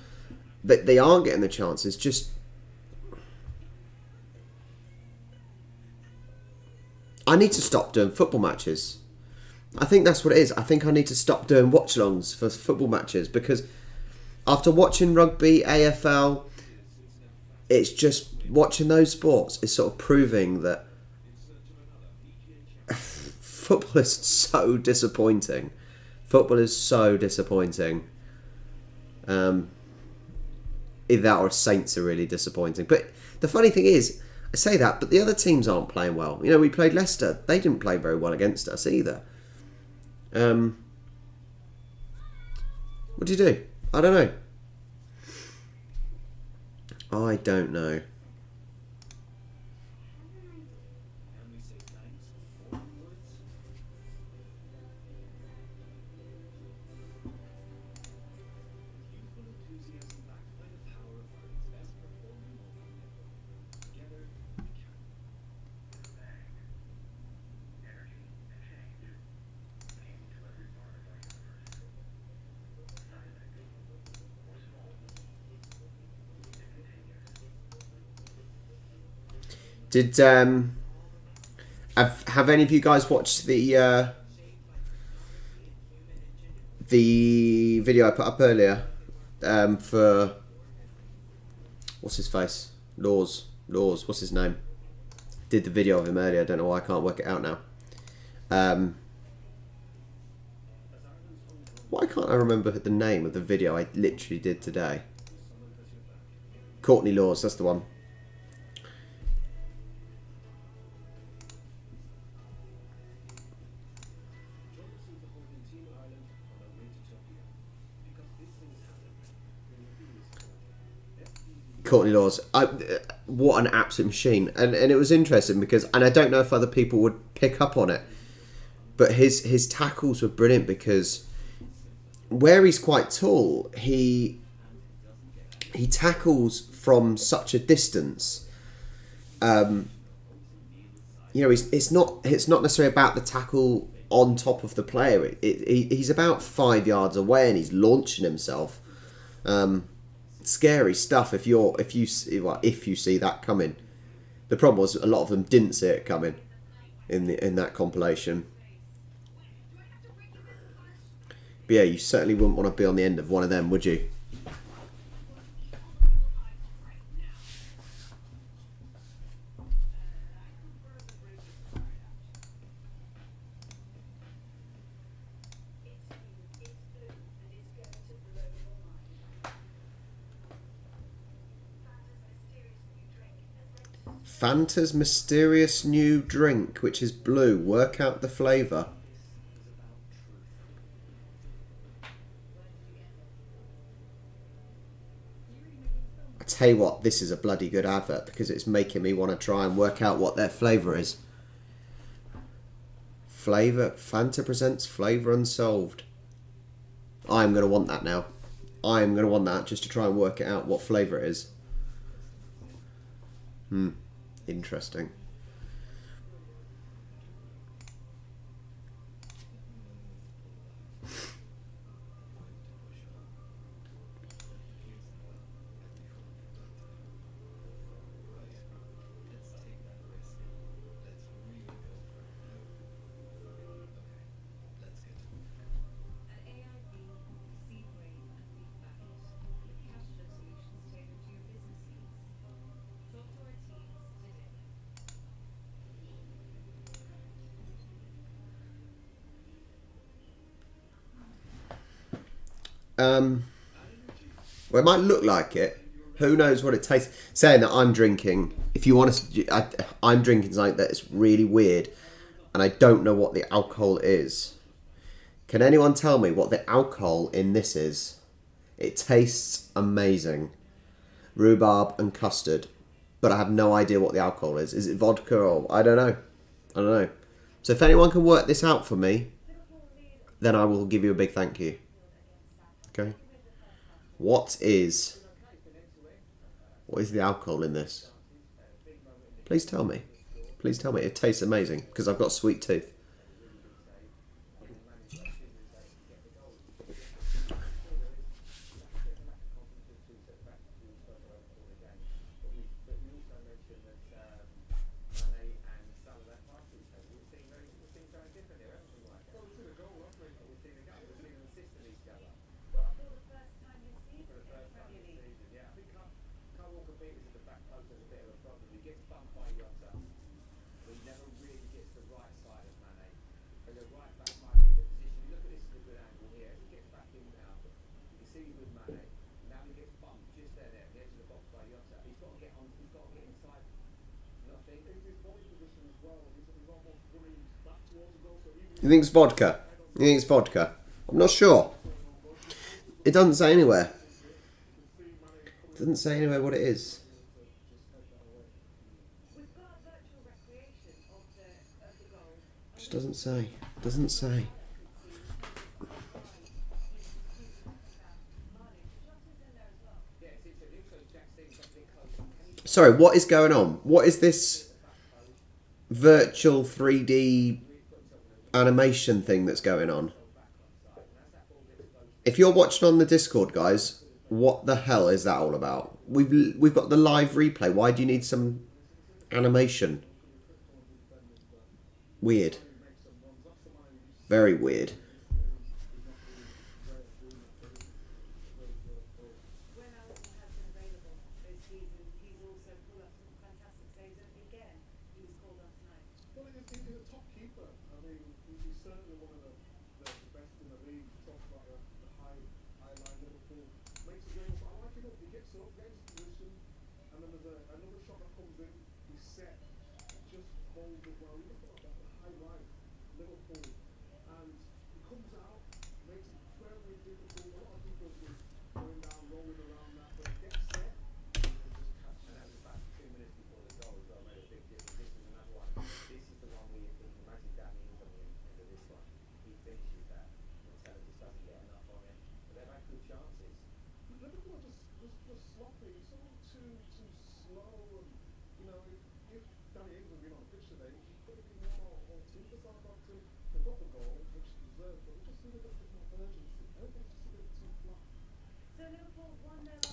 That they aren't getting the chances. Just I need to stop doing football matches. I think that's what it is. I think I need to stop doing watch-alongs for football matches because after watching rugby, AFL, it's just watching those sports is sort of proving that football is so disappointing. Football is so disappointing. Either that or Saints are really disappointing. But the funny thing is, I say that, but the other teams aren't playing well. You know, we played Leicester. They didn't play very well against us either. What do you do? I don't know. I don't know. Did have any of you guys watched the video I put up earlier for what's his face? Laws, what's his name? Did the video of him earlier. I don't know why I can't work it out now. Why can't I remember the name of the video I literally did today? Courtney Laws, that's the one. Courtney Laws, what an absolute machine, and it was interesting because, and I don't know if other people would pick up on it, but his tackles were brilliant because where he's quite tall, he tackles from such a distance. You know, it's not necessarily about the tackle on top of the player. He's about 5 yards away and he's launching himself. Scary stuff if you see that coming. The problem was a lot of them didn't see it coming in that compilation. But yeah, you certainly wouldn't want to be on the end of one of them, would you? Fanta's mysterious new drink, which is blue. Work out the flavour. I tell you what, this is a bloody good advert because it's making me want to try and work out what their flavour is. Fanta presents Flavour Unsolved. I'm going to want that now. I'm going to want that just to try and work it out what flavour it is. Interesting. Well, it might look like it. Who knows what it tastes? Saying that I'm drinking, if you want to, I'm drinking something that's really weird, and I don't know what the alcohol is. Can anyone tell me what the alcohol in this is? It tastes amazing. Rhubarb and custard, but I have no idea what the alcohol is. Is it vodka or I don't know. I don't know. So if anyone can work this out for me, then I will give you a big thank you. Okay. What is the alcohol in this? Please tell me. Please tell me. It tastes amazing because I've got sweet tooth. You think it's vodka? You think it's vodka? I'm not sure. It doesn't say anywhere. It doesn't say anywhere what it is. Just doesn't say. Doesn't say. Sorry, what is going on? What is this virtual 3D animation thing that's going on? If you're watching on the Discord, guys, what the hell is that all about? We've got the live replay. Why do you need some animation? Weird. Very weird.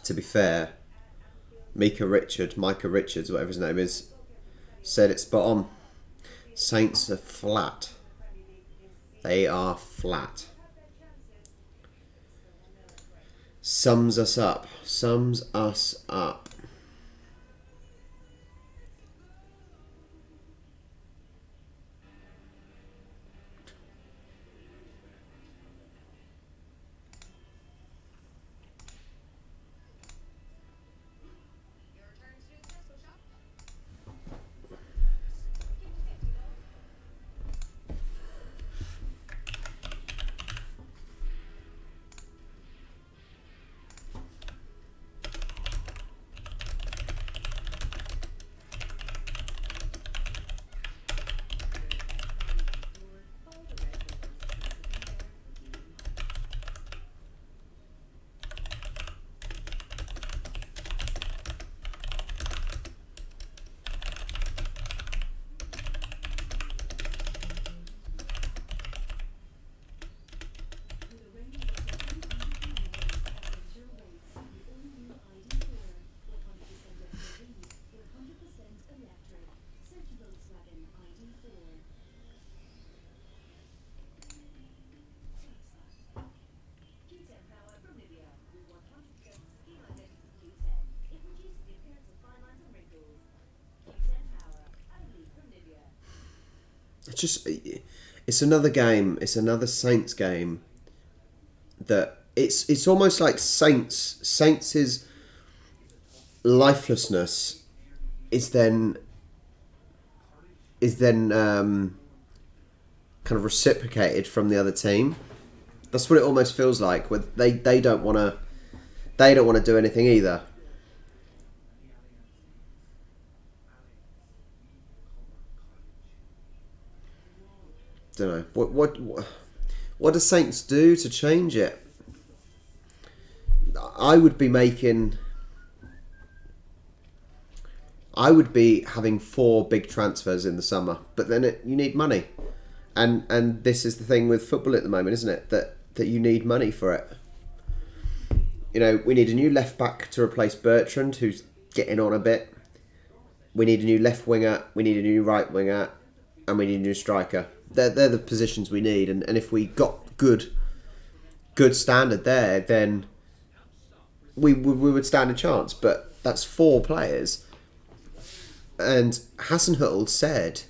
To be fair, Micah Richards, whatever his name is, said it spot on. Saints are flat. They are flat. Sums us up. Sums us up. it's another game. It's another Saints game. That it's almost like Saints' lifelessness is then kind of reciprocated from the other team. That's what it almost feels like. Where they don't want to do anything either. Don't know what do Saints do to change it. I would be having 4 big transfers in the summer, but then you need money, and this is the thing with football at the moment, isn't it? That you need money for it. You know, we need a new left back to replace Bertrand, who's getting on a bit. We need a new left winger. We need a new right winger, and we need a new striker. They're the positions we need, and if we got good standard there, then we would stand a chance. But that's 4 players. And Hasenhüttl said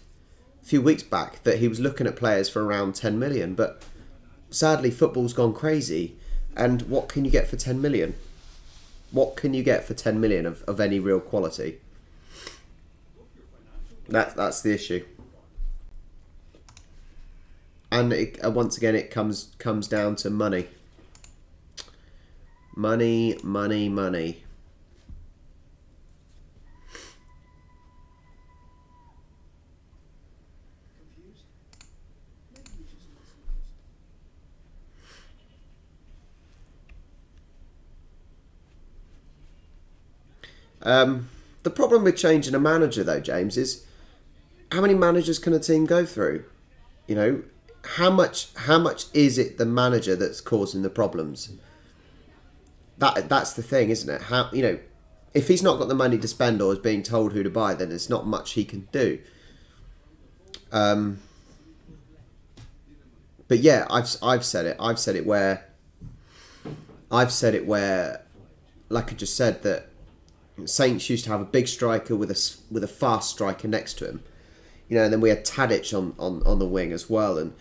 a few weeks back that he was looking at players for around 10 million, but sadly football's gone crazy. And what can you get for 10 million? What can you get for 10 million of any real quality? That's the issue. And once again, it comes down to money. Money. The problem with changing a manager, though, James, is how many managers can a team go through? You know, how much is it the manager that's causing the problems? That's the thing, isn't it? How, you know, if he's not got the money to spend or is being told who to buy, then there's not much he can do. But yeah, I've said it where, like I just said, that Saints used to have a big striker with a fast striker next to him, you know, and then we had Tadic on the wing as well, and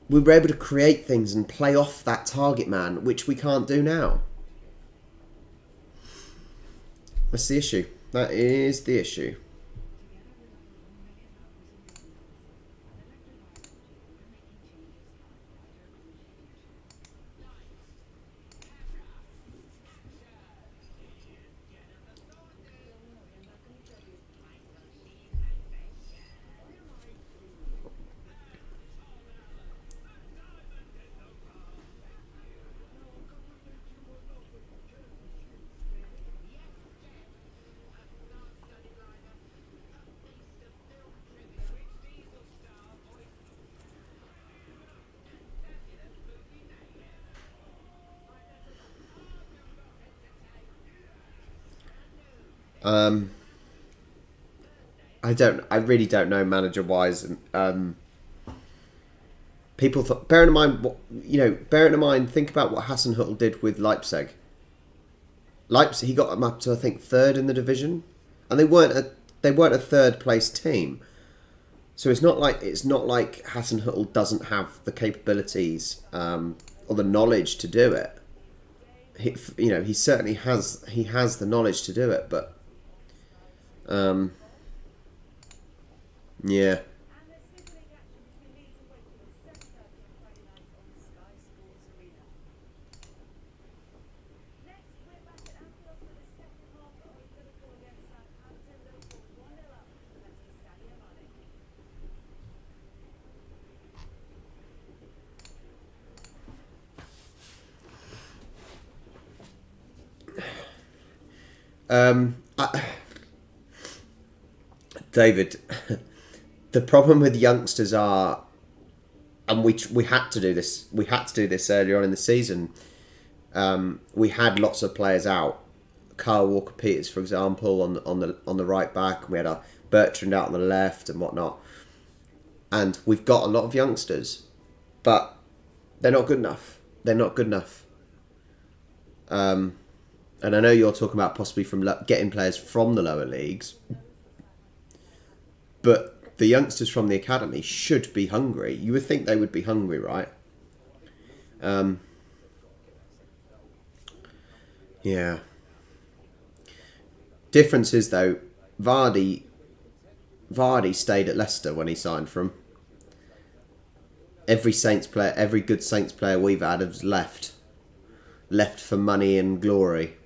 we were able to create things and play off that target man, which we can't do now. That's the issue. That is the issue. I really don't know manager wise. People thought, bearing in mind, think about what Hasenhüttl did with Leipzig. Leipzig, he got them up to, I think, 3rd in the division, and they weren't a 3rd place team. So it's not like Hasenhüttl doesn't have the capabilities or the knowledge to do it. He certainly has. He has the knowledge to do it, but yeah. David, the problem with youngsters are, and we had to do this. We had to do this earlier on in the season. We had lots of players out. Kyle Walker-Peters, for example, on the right back. We had Bertrand out on the left and whatnot. And we've got a lot of youngsters, but they're not good enough. They're not good enough. And I know you're talking about possibly from getting players from the lower leagues, but the youngsters from the academy should be hungry. You would think they would be hungry, right? Yeah. Difference is though, Vardy stayed at Leicester when he signed from. Every good Saints player we've had has left for money and glory.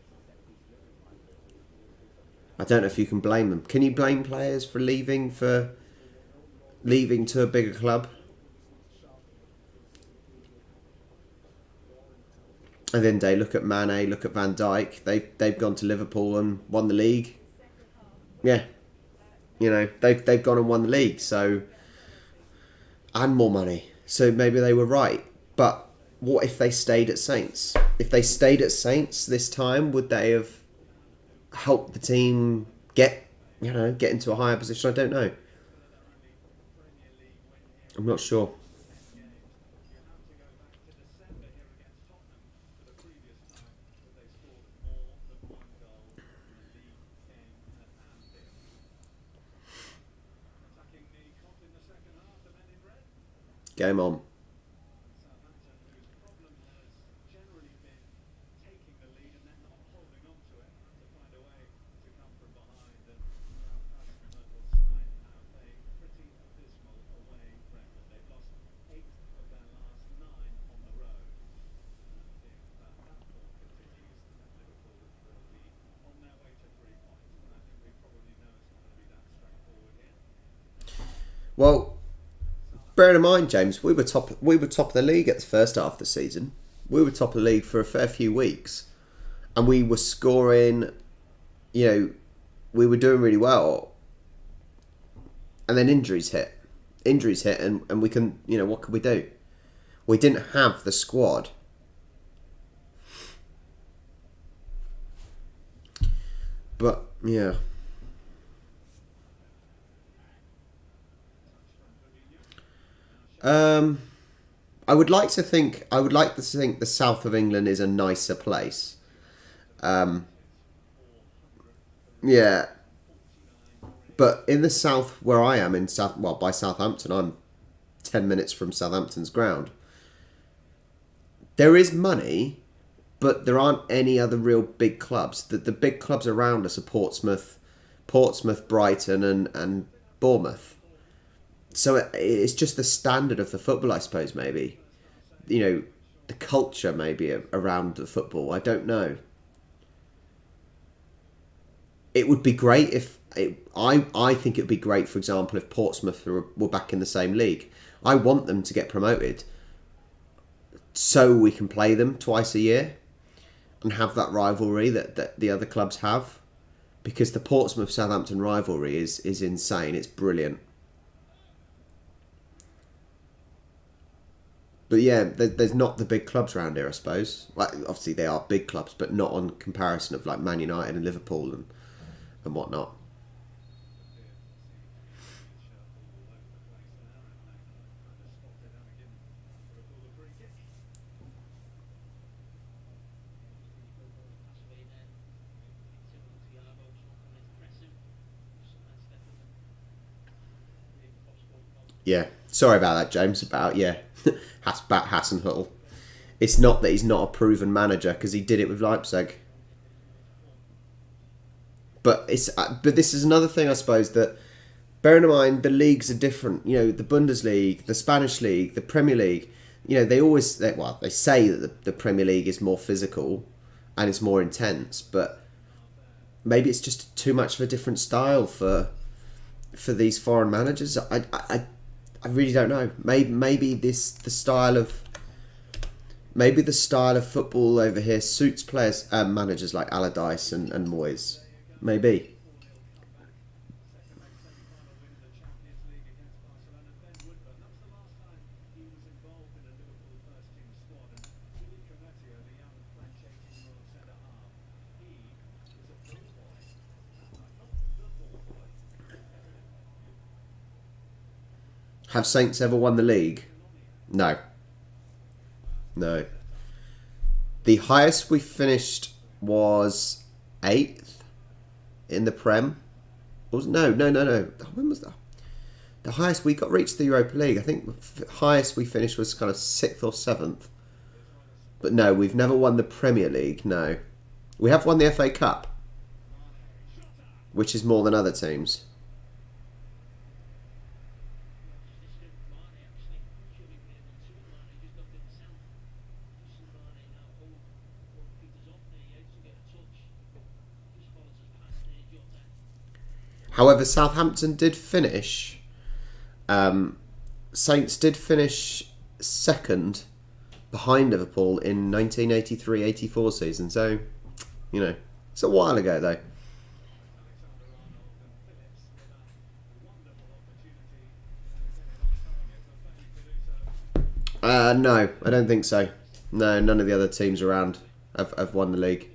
I don't know if you can blame them. Can you blame players for leaving to a bigger club? And then they look at Mane, look at Van Dijk. They've gone to Liverpool and won the league. Yeah, they've gone and won the league. So, and more money. So maybe they were right. But what if they stayed at Saints? If they stayed at Saints this time, would they have helped the team get into a higher position? I don't know. I'm not sure. Game on. Southampton, whose problem has generally been taking the lead and then not holding on to it to find a way to come from behind. And Southampton side have a pretty abysmal away record. They've lost 8 of their last 9 on the road. If that form continues, then Liverpool will be on their way to 3 points. And I think we probably know it's not going to be that straightforward here. Well, bearing in mind, James, we were top of the league at the first half of the season. We were top of the league for a fair few weeks, and we were scoring. We were doing really well, and then injuries hit, and we can. What could we do? We didn't have the squad. But yeah. I would like to think the south of England is a nicer place. Yeah. But in the south, where I am by Southampton, I'm 10 minutes from Southampton's ground. There is money, but there aren't any other real big clubs. The big clubs around us are Portsmouth, Brighton, and Bournemouth. So it's just the standard of the football, I suppose, maybe. The culture maybe around the football. I don't know. It would be great I think it would be great, for example, if Portsmouth were back in the same league. I want them to get promoted so we can play them twice a year and have that rivalry that the other clubs have. Because the Portsmouth-Southampton rivalry is insane. It's brilliant. But yeah, there's not the big clubs around here, I suppose. Like, obviously they are big clubs, but not on comparison of like Man United and Liverpool and whatnot. Yeah, sorry about that, James. About Hasenhüttl. It's not that he's not a proven manager, because he did it with Leipzig. But this is another thing, I suppose, that bearing in mind the leagues are different. The Bundesliga, the Spanish league, the Premier League. They say that the Premier League is more physical and it's more intense, but maybe it's just too much of a different style for these foreign managers. I really don't know. Maybe the style of football over here suits managers like Allardyce and Moyes. Maybe. Have Saints ever won the league? No. The highest we finished was 8th in the Prem. No. When was that? The highest we got reached the Europa League. I think the highest we finished was kind of 6th or 7th. But no, we've never won the Premier League, no. We have won the FA Cup, which is more than other teams. However, Southampton did finish. Saints did finish second behind Liverpool in 1983-84 season. So, you know, it's a while ago though. No, I don't think so. No, none of the other teams around have won the league.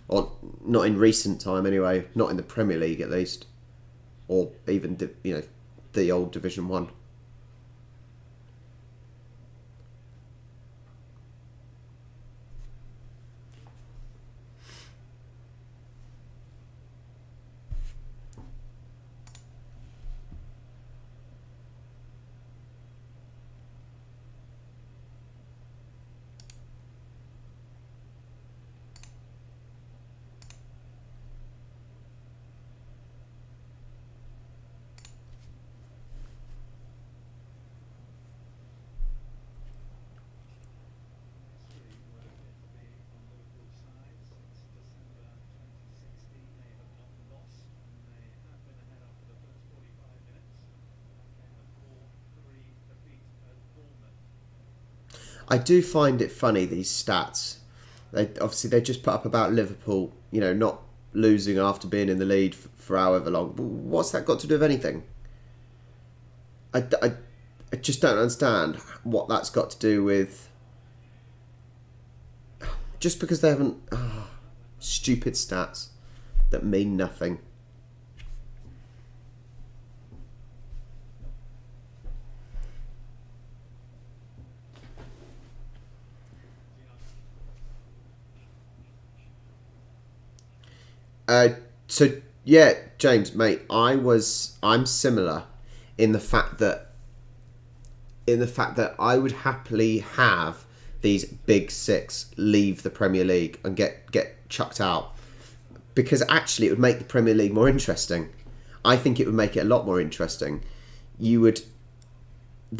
Or not in recent time anyway. Not in the Premier League at least. Or even, you know, the old Division 1. I do find it funny, these stats. They just put up about Liverpool, you know, not losing after being in the lead for however long. What's that got to do with anything? I just don't understand what that's got to do with... Just because they haven't... stupid stats that mean nothing. So yeah, James, mate, I'm similar in the fact that I would happily have these big six leave the Premier League and get chucked out, because actually it would make the Premier League more interesting. I think it would make it a lot more interesting. The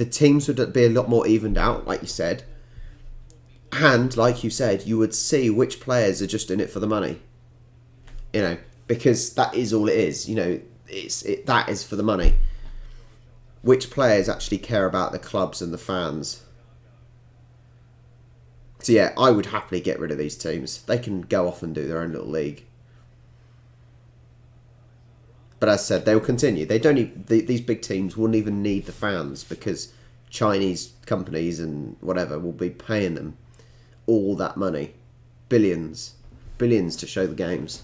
teams would be a lot more evened out, like you said, and like you said, you would see which players are just in it for the money. You know, because that is all it is. You know, that is for the money. Which players actually care about the clubs and the fans? So yeah, I would happily get rid of these teams. They can go off and do their own little league. But as I said, they will continue. They don't. These big teams wouldn't even need the fans, because Chinese companies and whatever will be paying them all that money, billions to show the games.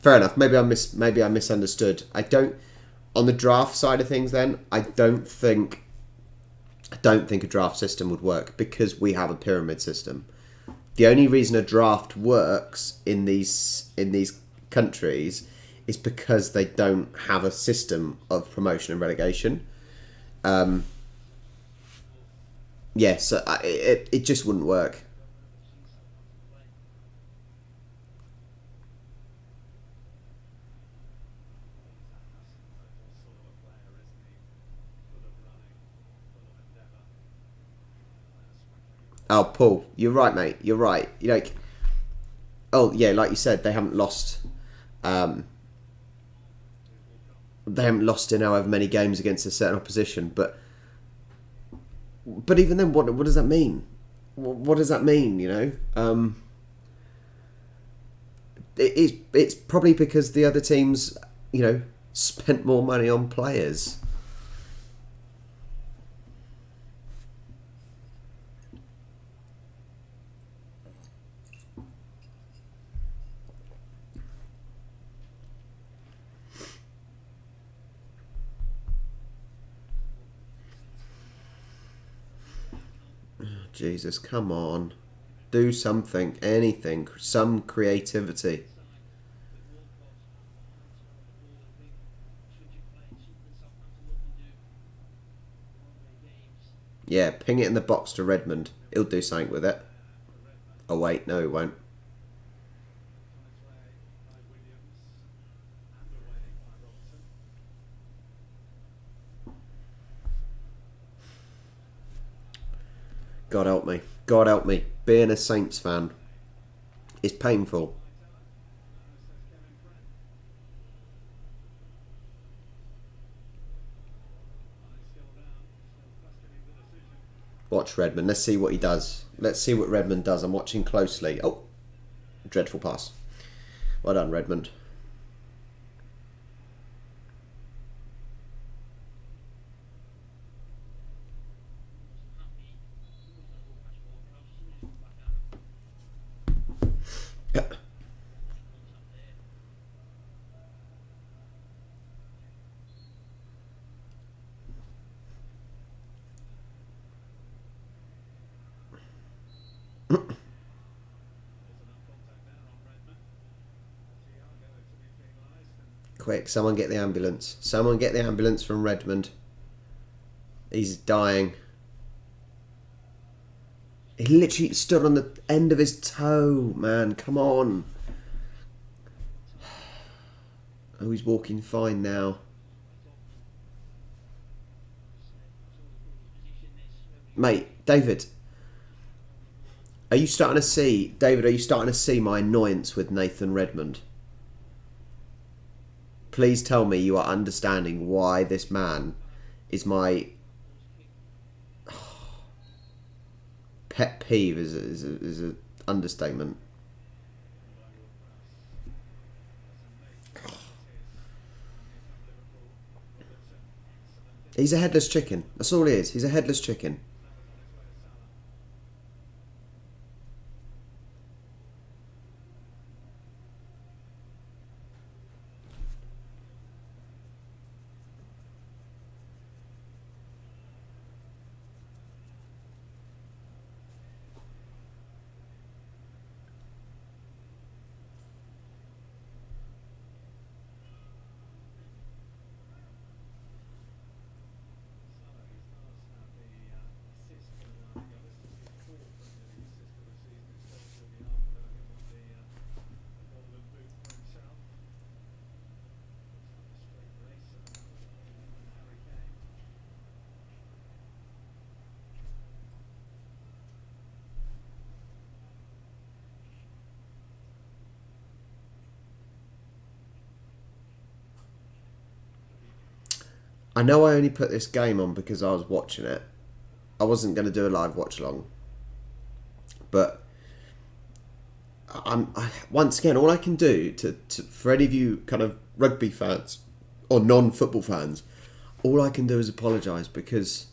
Fair enough. Maybe I misunderstood. I don't, on the draft side of things. Then I don't think a draft system would work, because we have a pyramid system. The only reason a draft works in these countries is because they don't have a system of promotion and relegation. Yes, it just wouldn't work. Oh, Paul, you're right, mate. You're right. You like, oh yeah, like you said, they haven't lost. They haven't lost in however many games against a certain opposition, but even then, what does that mean? What does that mean? You know, it's probably because the other teams, you know, spent more money on players. Jesus, come on. Do something, anything, some creativity. Yeah, ping it in the box to Redmond. He'll do something with it. Oh wait, no he won't. God help me. God help me. Being a Saints fan is painful. Watch Redmond. Let's see what he does. Let's see what Redmond does. I'm watching closely. Oh, dreadful pass. Well done, Redmond. Quick, someone get the ambulance. Someone get the ambulance from Redmond. He's dying. He literally stood on the end of his toe, man. Come on. Oh, he's walking fine now. Mate, David. Are you starting to see, David, are you starting to see my annoyance with Nathan Redmond? Please tell me you are understanding why this man is my pet peeve is an understatement. He's a headless chicken. That's all he is. He's a headless chicken. I know I only put this game on because I was watching it. I wasn't going to do a live watch along. But once again, all I can do for any of you kind of rugby fans or non-football fans, all I can do is apologise because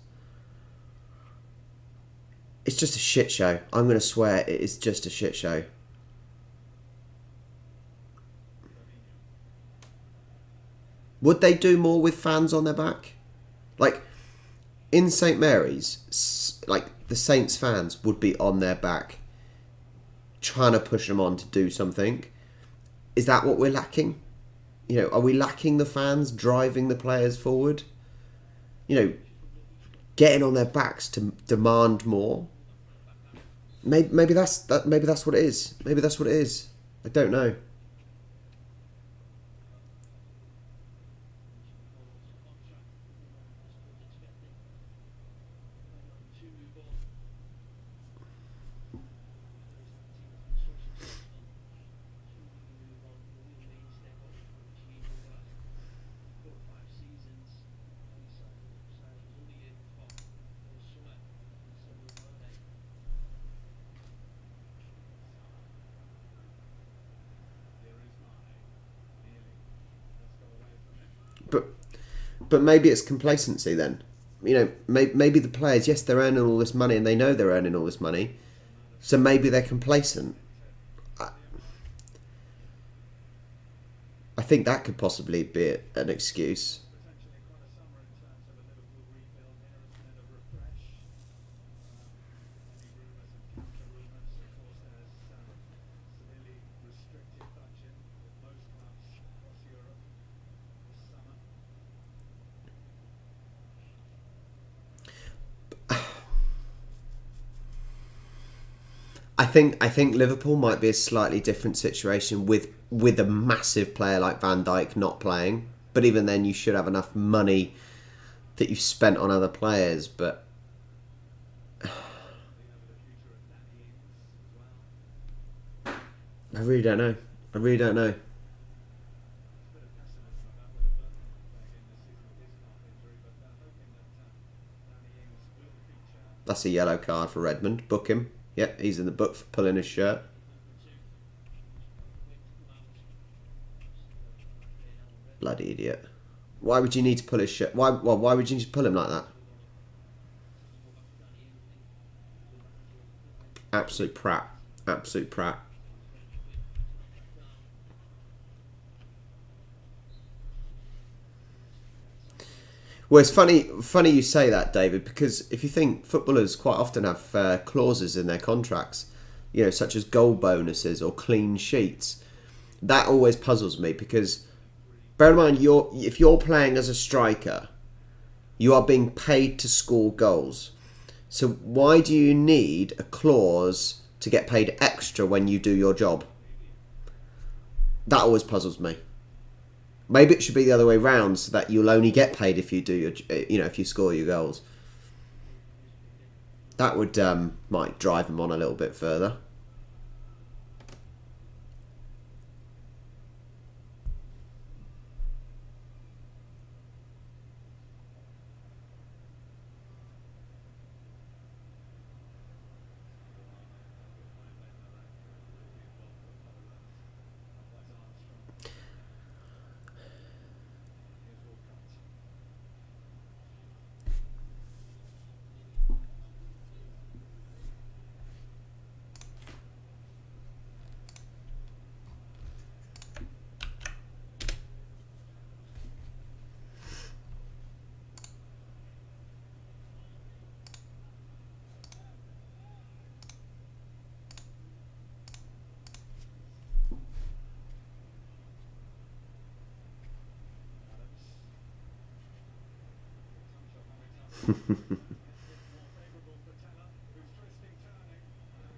it's just a shit show. I'm going to swear it is just a shit show. Would they do more with fans on their back? Like, in St Mary's, like, the Saints fans would be on their back trying to push them on to do something. Is that what we're lacking? You know, are we lacking the fans driving the players forward? You know, getting on their backs to demand more? Maybe that's what it is. Maybe that's what it is. I don't know. But maybe it's complacency then. You know, maybe the players, yes, they're earning all this money and they know they're earning all this money, so maybe they're complacent. I think that could possibly be an excuse. I think Liverpool might be a slightly different situation with a massive player like Van Dijk not playing. But even then, you should have enough money that you've spent on other players. But I really don't know. I really don't know. That's a yellow card for Redmond. Book him. Yep, he's in the book for pulling his shirt. Bloody idiot. Why would you need to pull his shirt? Why would you need to pull him like that? Absolute prat. Absolute prat. Well, it's funny you say that, David, because if you think footballers quite often have clauses in their contracts, you know, such as goal bonuses or clean sheets, that always puzzles me because, bear in mind, if you're playing as a striker, you are being paid to score goals. So why do you need a clause to get paid extra when you do your job? That always puzzles me. Maybe it should be the other way round, so that you'll only get paid if you do if you score your goals. That would might drive them on a little bit further.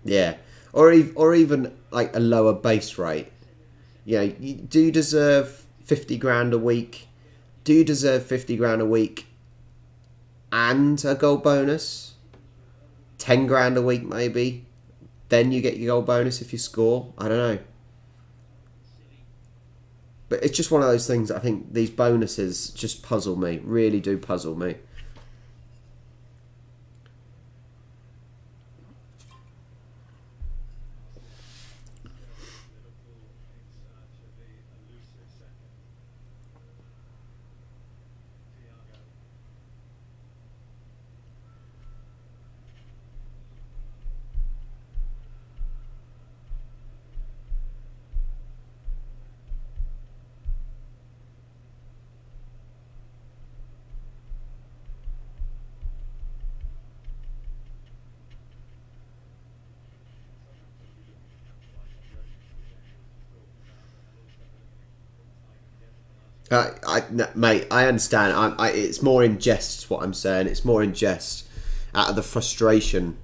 Yeah, or even like a lower base rate. You know, do you deserve 50 grand a week? Do you deserve 50 grand a week and a goal bonus? 10 grand a week maybe. Then you get your goal bonus if you score. I don't know. But it's just one of those things. I think these bonuses just puzzle me. Really do puzzle me. Mate, I understand. It's more in jest what I'm saying. It's more in jest, out of the frustration.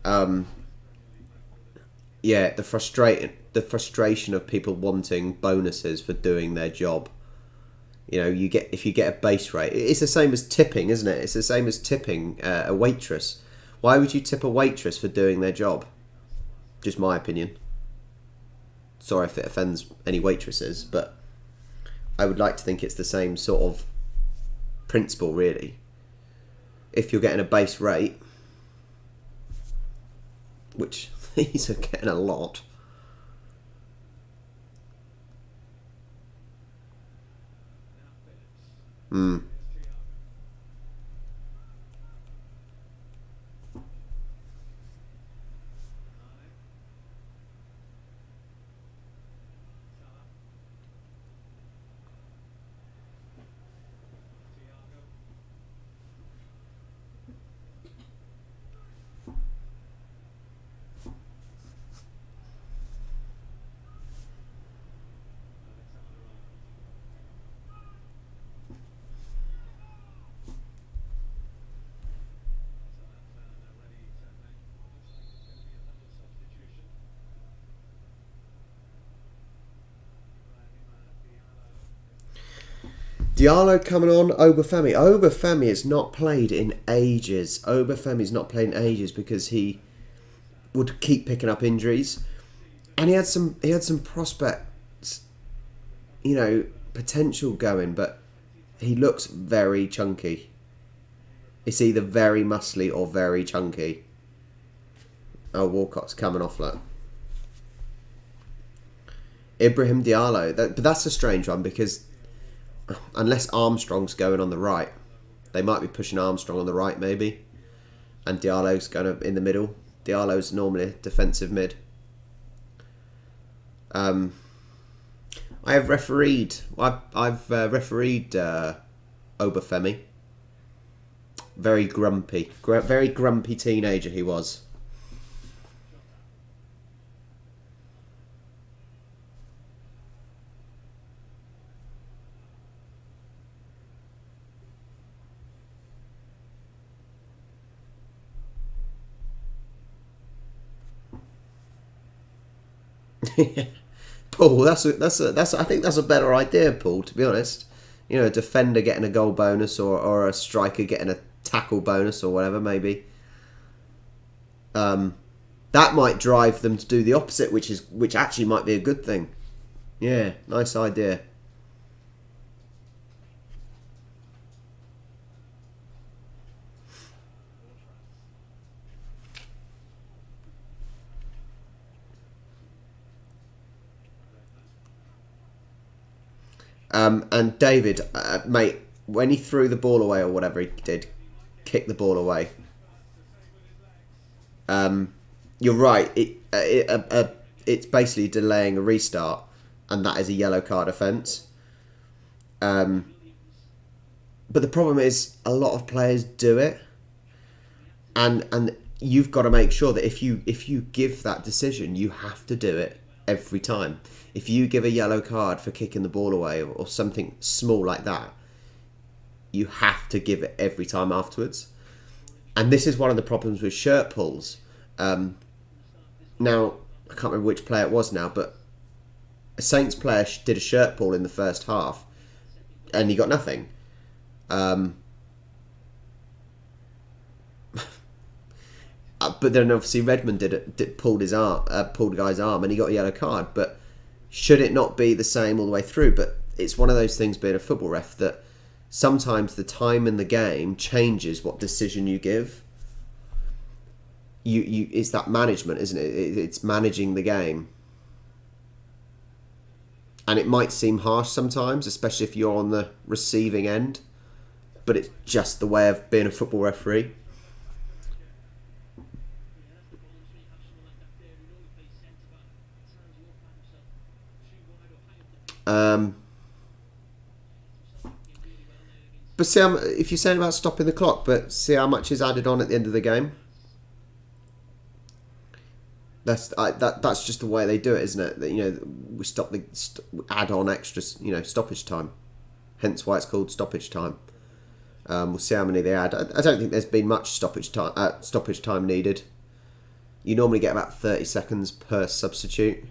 Yeah, the frustration of people wanting bonuses for doing their job. You know, if you get a base rate, it's the same as tipping, isn't it? It's the same as tipping a waitress. Why would you tip a waitress for doing their job? Just my opinion. Sorry if it offends any waitresses, but I would like to think it's the same sort of principle, really. If you're getting a base rate, which these are getting a lot. Mm. Diallo coming on, Obafemi. Obafemi has not played in ages. Obafemi's not played in ages because he would keep picking up injuries, and he had some prospects, potential going, but he looks very chunky. It's either very muscly or very chunky. Oh, Walcott's coming off that. Ibrahim Diallo, but that's a strange one because unless Armstrong's going on the right, they might be pushing Armstrong on the right maybe, and Diallo's kind of in the middle. Diallo's normally a defensive mid. I have refereed. I've refereed Obafemi. Very grumpy teenager he was. Paul, I think that's a better idea, Paul, to be honest. A defender getting a goal bonus or a striker getting a tackle bonus or whatever, maybe. That might drive them to do the opposite, which actually might be a good thing. Yeah, nice idea. And David, mate, when he threw the ball away or whatever he did, kick the ball away. You're right. It's basically delaying a restart, and that is a yellow card offence. But the problem is a lot of players do it, and you've got to make sure that if you give that decision, you have to do it every time. If you give a yellow card for kicking the ball away or something small like that, you have to give it every time afterwards. And this is one of the problems with shirt pulls. Now, I can't remember which player it was now, but a Saints player did a shirt pull in the first half, and he got nothing. But then obviously Redmond pulled the guy's arm, and he got a yellow card. But should it not be the same all the way through? But it's one of those things, being a football ref, that sometimes the time in the game changes what decision you give. It's that management, isn't it? It's managing the game. And it might seem harsh sometimes, especially if you're on the receiving end. But it's just the way of being a football referee. But see, if you're saying about stopping the clock, but see how much is added on at the end of the game. That's just the way they do it, isn't it? That, we add on extra, stoppage time. Hence why it's called stoppage time. We'll see how many they add. I don't think there's been much stoppage time needed. You normally get about 30 seconds per substitute.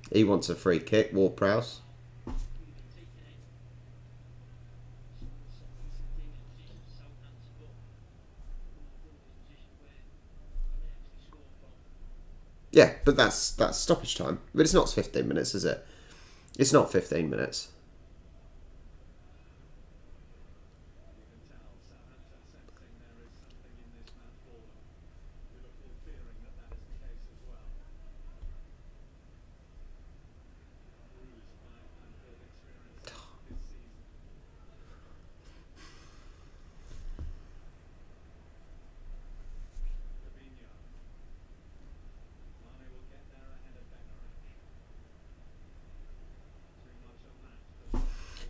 He wants a free kick, Ward-Prowse. Yeah, but that's stoppage time. But it's not 15 minutes, is it? It's not 15 minutes.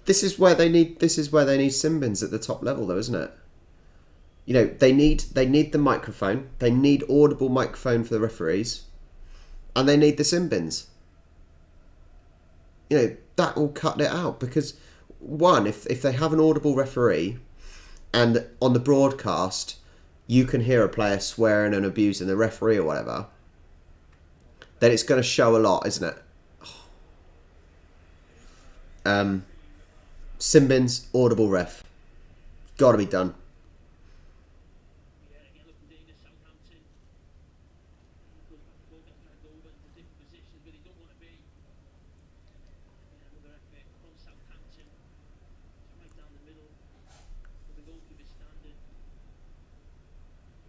this is where they need sin bins at the top level, though, isn't it? You know, they need the microphone. They need audible microphone for the referees, and they need the sin bins. You know, that will cut it out, because one, if they have an audible referee, and on the broadcast you can hear a player swearing and abusing the referee or whatever, then it's going to show a lot, isn't it? Sin bins, audible ref, got to be done. Yeah, again, looking dangerous, Southampton. Goes back and forth, gets dragged over into different positions where they don't want to be. Yeah, another effort from Southampton. It's right down the middle. With the goalkeeper standing.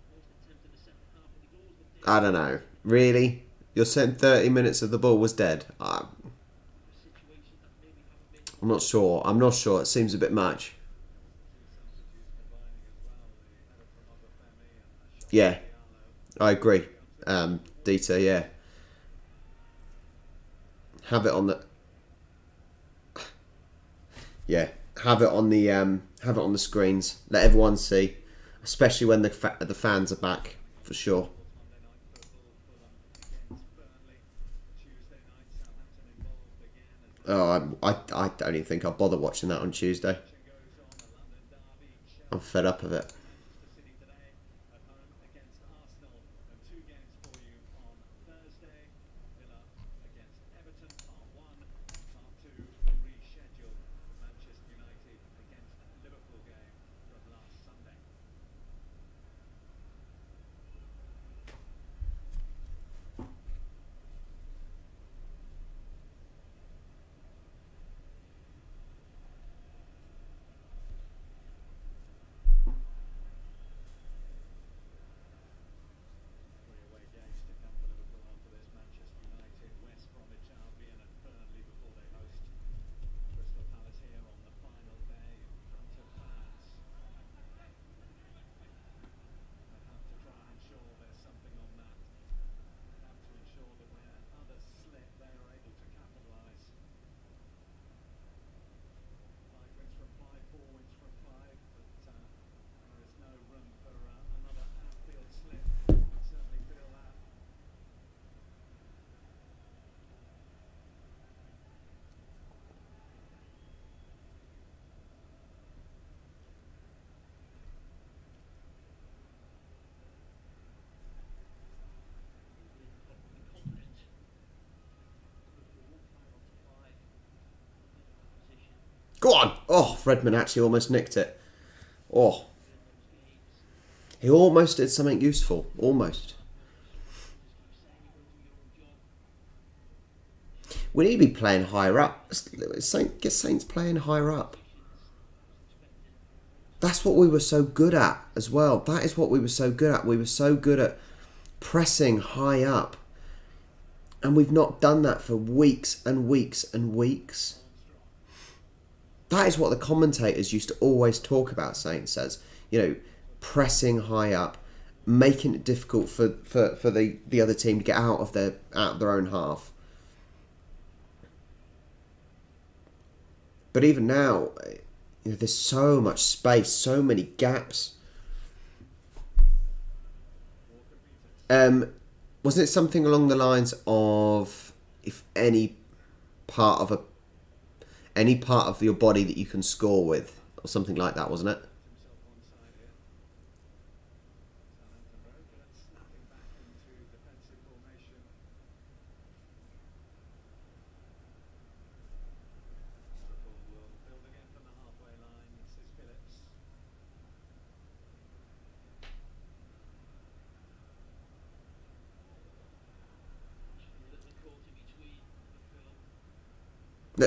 Most attempt in the second half, but the goals looked I don't know. Really? You're saying 30 minutes of the ball was dead? situations that maybe haven't been. I'm not sure. I'm not sure. It seems a bit much. Yeah, I agree. Dieter, yeah. Have it on the. Yeah, have it on the screens. Let everyone see, especially when the fans are back, for sure. Oh, I don't even think I'll bother watching that on Tuesday. I'm fed up of it. Go on! Oh, Redmond actually almost nicked it. Oh. He almost did something useful. Almost. We need to be playing higher up. Get Saints playing higher up. That's what we were so good at as well. That is what we were so good at. We were so good at pressing high up. And we've not done that for weeks and weeks and weeks. That is what the commentators used to always talk about, Saints says. You know, pressing high up, making it difficult for the other team to get out of their own half. But even now, you know, there's so much space, so many gaps. Wasn't it something along the lines of, if any part of your body that you can score with, or something like that, wasn't it?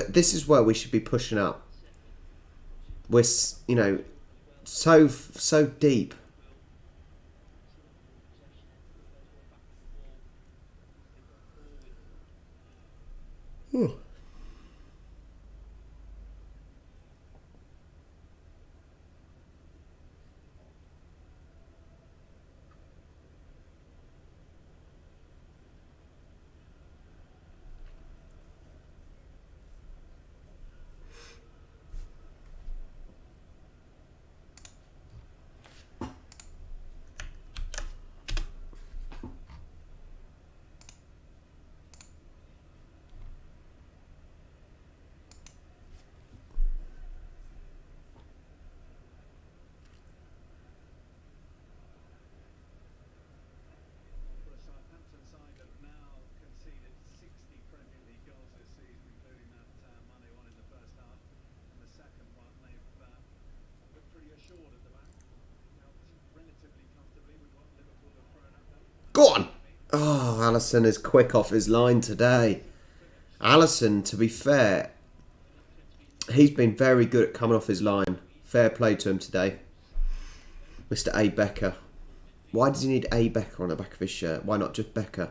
This is where we should be pushing up. We're, you know, so deep. Ooh. Go on. Oh, Alisson is quick off his line today. Alisson, to be fair, he's been very good at coming off his line. Fair play to him today. Mr. A. Becker. Why does he need A. Becker on the back of his shirt? Why not just Becker?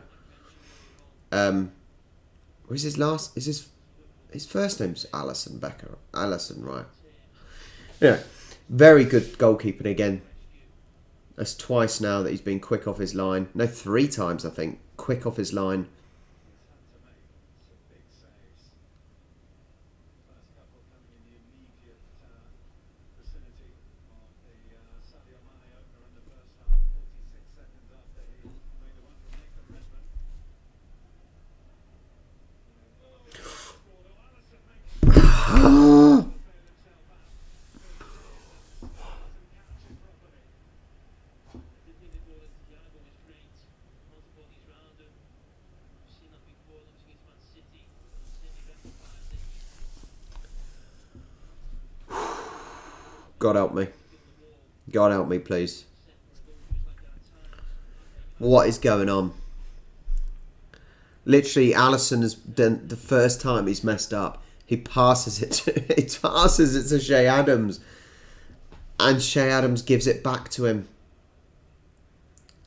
Where's his last? Is his first name's Alisson Becker? Alisson, right? Yeah, very good goalkeeping again. That's twice now that he's been quick off his line. No, 3 times I think. Quick off his line. God help me. God help me, please. What is going on? Literally, Alisson has done the first time he's messed up. He passes it to Shea Adams. And Shea Adams gives it back to him.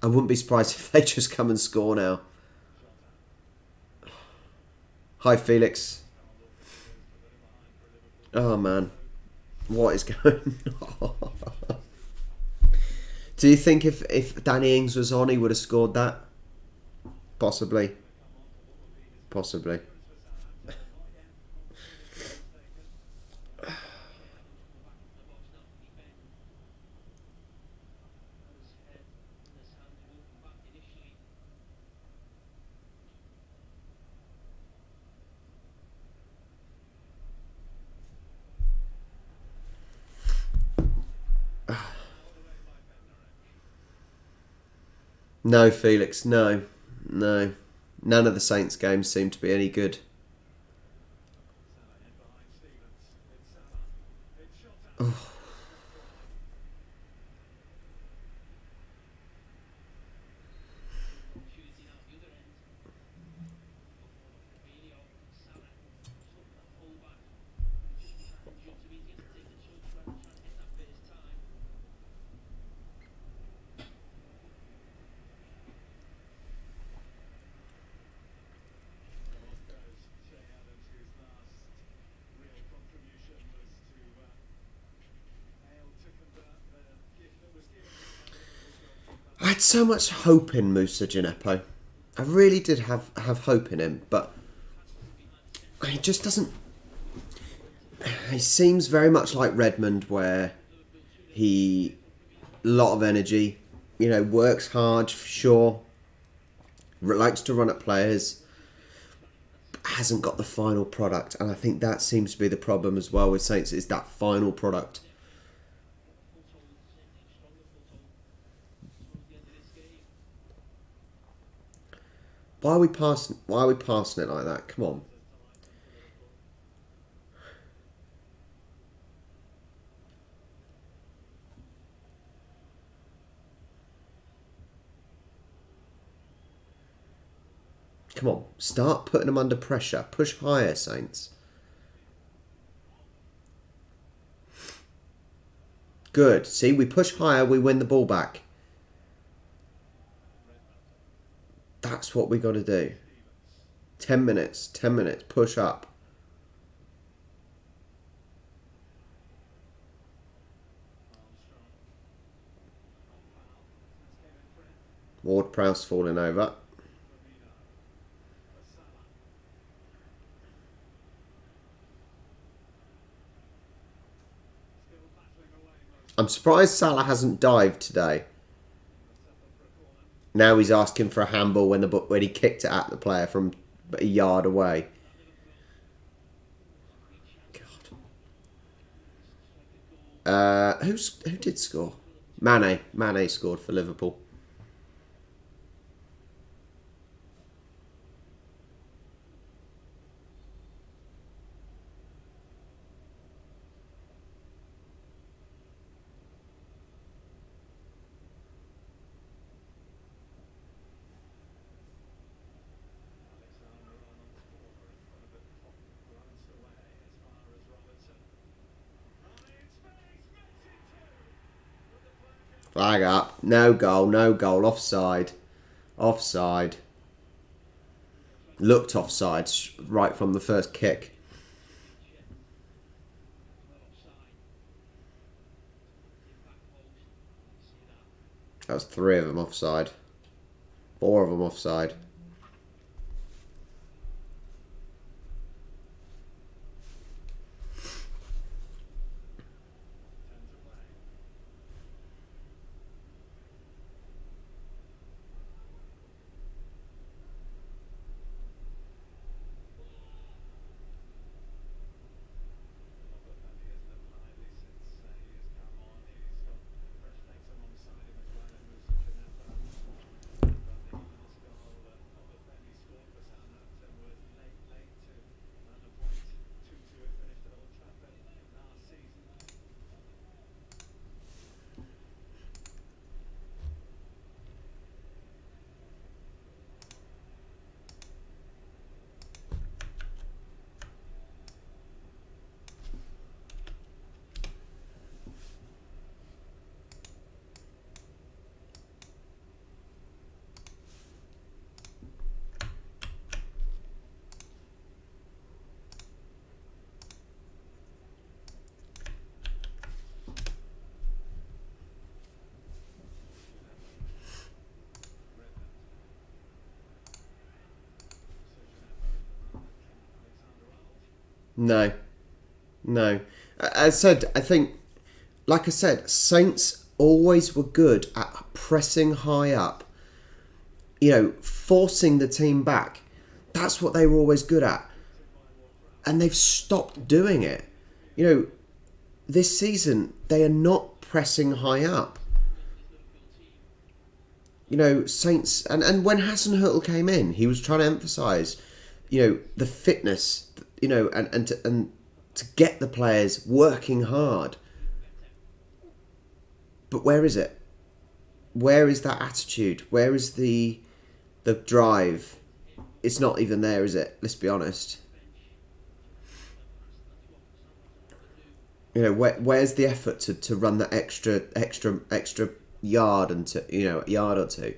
I wouldn't be surprised if they just come and score now. Hi, Felix. Oh, man. What is going on? Do you think if Danny Ings was on, he would have scored that? Possibly. Possibly. No, Felix, no. No. None of the Saints games seem to be any good. Oh. I had so much hope in Moussa Djenepo. I really did have hope in him, but he just doesn't... He seems very much like Redmond, where he... a lot of energy, you know, works hard, sure, likes to run at players, hasn't got the final product. And I think that seems to be the problem as well with Saints, is that final product. Why are we passing it like that? Come on. Come on, start putting them under pressure. Push higher, Saints. Good. See, we push higher, we win the ball back. That's what we got to do. 10 minutes, push up. Ward-Prowse falling over. I'm surprised Salah hasn't dived today. Now he's asking for a handball when he kicked it at the player from a yard away. God. Who did score? Mane. Mane scored for Liverpool. Flag up. No goal, no goal. Offside. Offside. Looked offside right from the first kick. That was 3 of them offside. 4 of them offside. No. No. I think, like I said, Saints always were good at pressing high up, forcing the team back. That's what they were always good at. And they've stopped doing it. This season, they are not pressing high up. Saints, and when Hasenhüttl came in, he was trying to emphasise, the fitness, and to get the players working hard. But where is it? Where is that attitude? Where is the drive? It's not even there, is it? Let's be honest. Where's the effort to run that extra yard and a yard or two?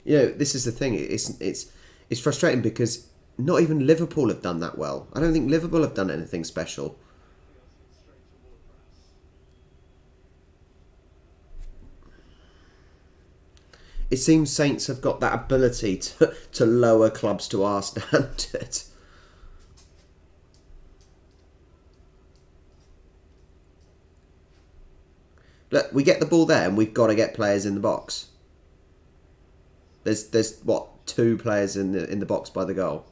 This is the thing. It's frustrating because not even Liverpool have done that well. I don't think Liverpool have done anything special. It seems Saints have got that ability to lower clubs to our standard. Look, we get the ball there and we've got to get players in the box. There's what, 2 players in the box by the goal.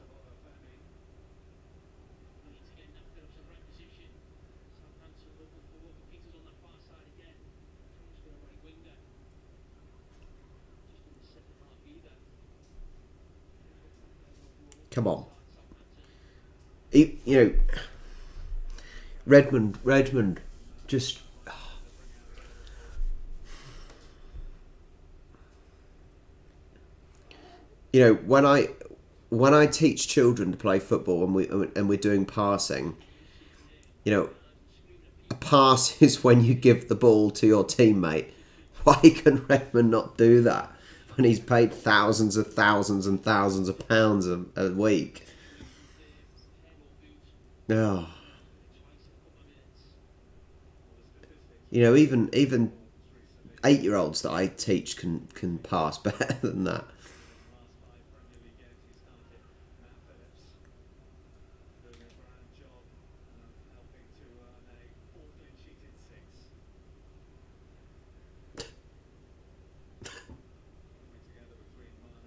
Come on. Redmond, just... when I teach children to play football and we're doing passing, a pass is when you give the ball to your teammate. Why can Redmond not do that when he's paid thousands and thousands of pounds a week? Oh. Even 8-year-olds that I teach can pass better than that.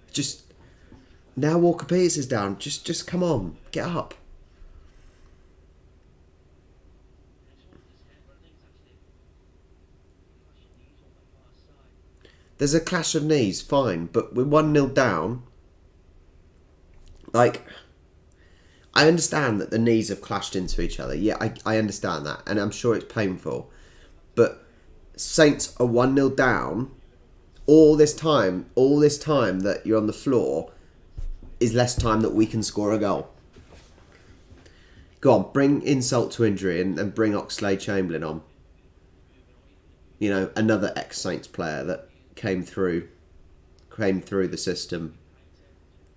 Just now Walker Peters is down. Just come on, get up. There's a clash of knees, fine, but we're 1-0 down. I understand that the knees have clashed into each other. Yeah, I understand that, and I'm sure it's painful. But Saints are 1-0 down. All this time that you're on the floor is less time that we can score a goal. Go on, bring insult to injury and bring Oxlade-Chamberlain on. You know, another ex-Saints player that came through the system.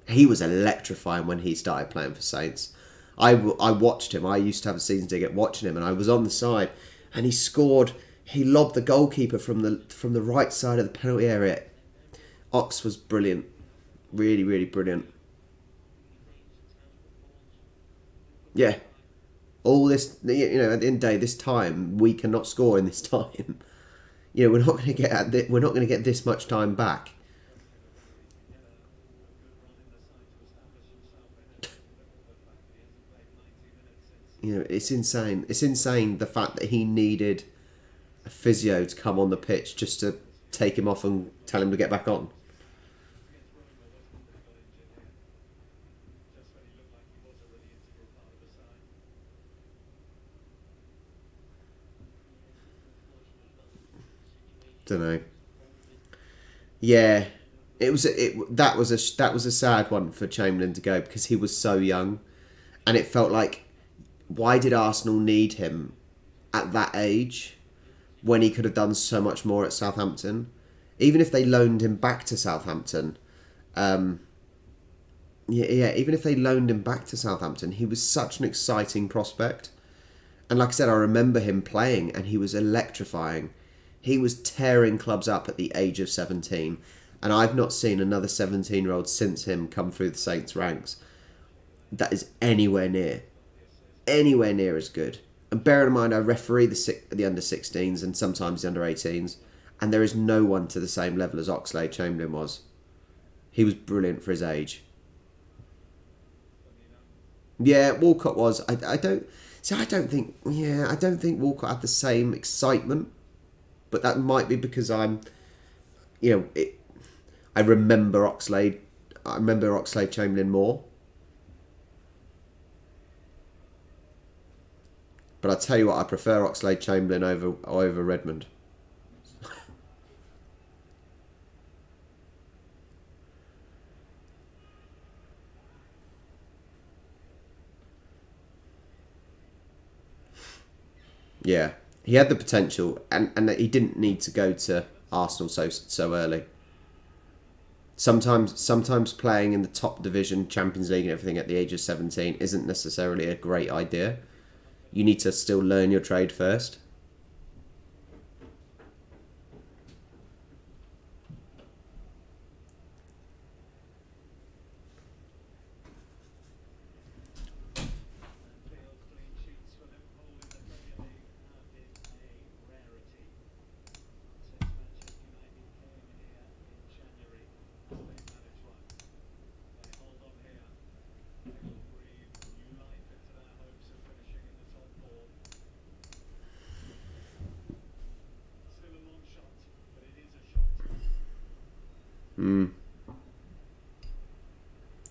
He was electrifying when he started playing for Saints. I watched him. I used to have a season ticket watching him, and I was on the side, and he scored. He lobbed the goalkeeper from the right side of the penalty area. Ox was brilliant, really, really brilliant. Yeah, all this, you know, at the end of the day, this time we cannot score in this time. You know, we're not going to get this much time back. You know, it's insane. It's insane the fact that he needed a physio to come on the pitch just to take him off and tell him to get back on. Don't know. Yeah, that was a sad one for Chamberlain to go because he was so young, and it felt like, why did Arsenal need him at that age when he could have done so much more at Southampton? Even if they loaned him back to Southampton, even if they loaned him back to Southampton, he was such an exciting prospect. And like I said, I remember him playing and he was electrifying. He was tearing clubs up at the age of 17. And I've not seen another 17-year-old since him come through the Saints ranks that is anywhere near as good. And bear in mind, I referee the under-16s and sometimes the under-18s, and there is no one to the same level as Oxlade-Chamberlain was. He was brilliant for his age. Yeah, Walcott was. I don't think Walcott had the same excitement, but that might be because I remember Oxlade-Chamberlain more. But I tell you what, I prefer Oxlade-Chamberlain over Redmond. Yeah, he had the potential, and he didn't need to go to Arsenal so early. Sometimes playing in the top division, Champions League and everything at the age of 17 isn't necessarily a great idea. You need to still learn your trade first.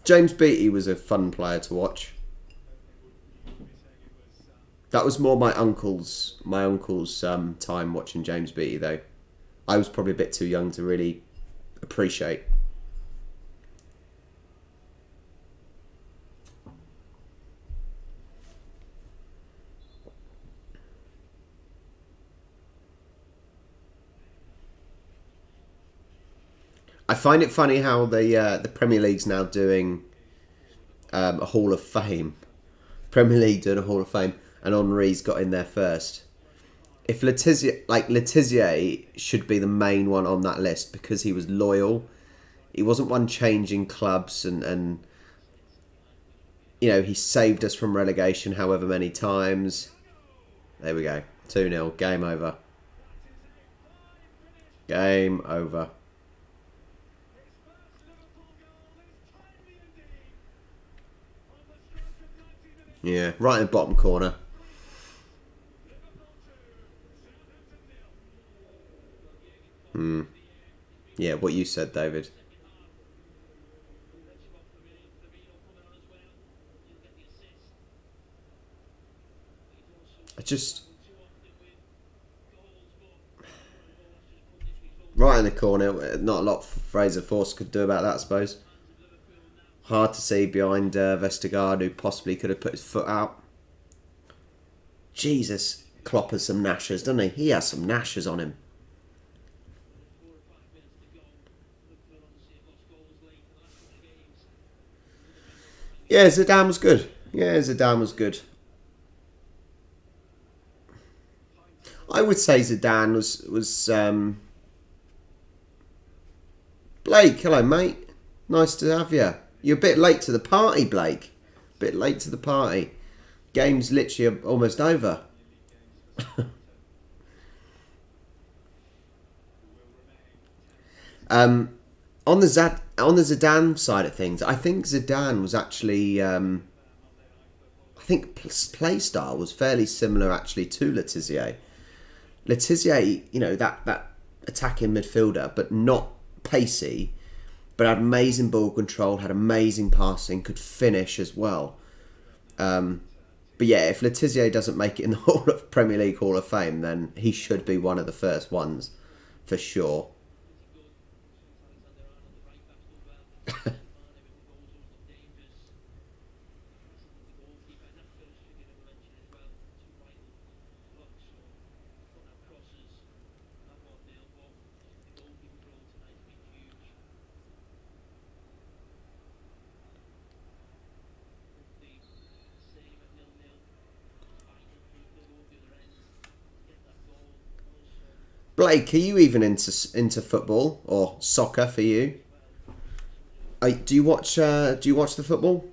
James Beattie was a fun player to watch. That was more my uncle's time watching James Beattie though. I was probably a bit too young to really appreciate. I find it funny how the Premier League's now doing a Hall of Fame. Premier League doing a Hall of Fame, and Henry's got in there first. If Letizia should be the main one on that list because he was loyal. He wasn't one changing clubs and you know, he saved us from relegation however many times. There we go. 2-0. Game over. Game over. Yeah, right in the bottom corner. Yeah, what you said, David. Right in the corner. Not a lot Fraser Force could do about that, I suppose. Hard to see behind Vestergaard, who possibly could have put his foot out. Jesus, Klopp has some gnashers, doesn't he? He has some gnashers on him. 4 or 5 minutes to go. Liverpool obviously have lost goals late in the last couple of games. Yeah, Zidane was good. Yeah, Zidane was good. I would say Zidane was Blake, hello mate. Nice to have you. You're a bit late to the party, Blake. A bit late to the party. Game's literally almost over. On the Zidane side of things, I think Zidane was actually I think play style was fairly similar actually to Letizia. Letizia, you know, that attacking midfielder, but not pacey, but had amazing ball control, had amazing passing, could finish as well. But yeah, if Letizia doesn't make it in the Premier League Hall of Fame, then he should be one of the first ones, for sure. Blake, are you even into football or soccer for you? Do you watch the football?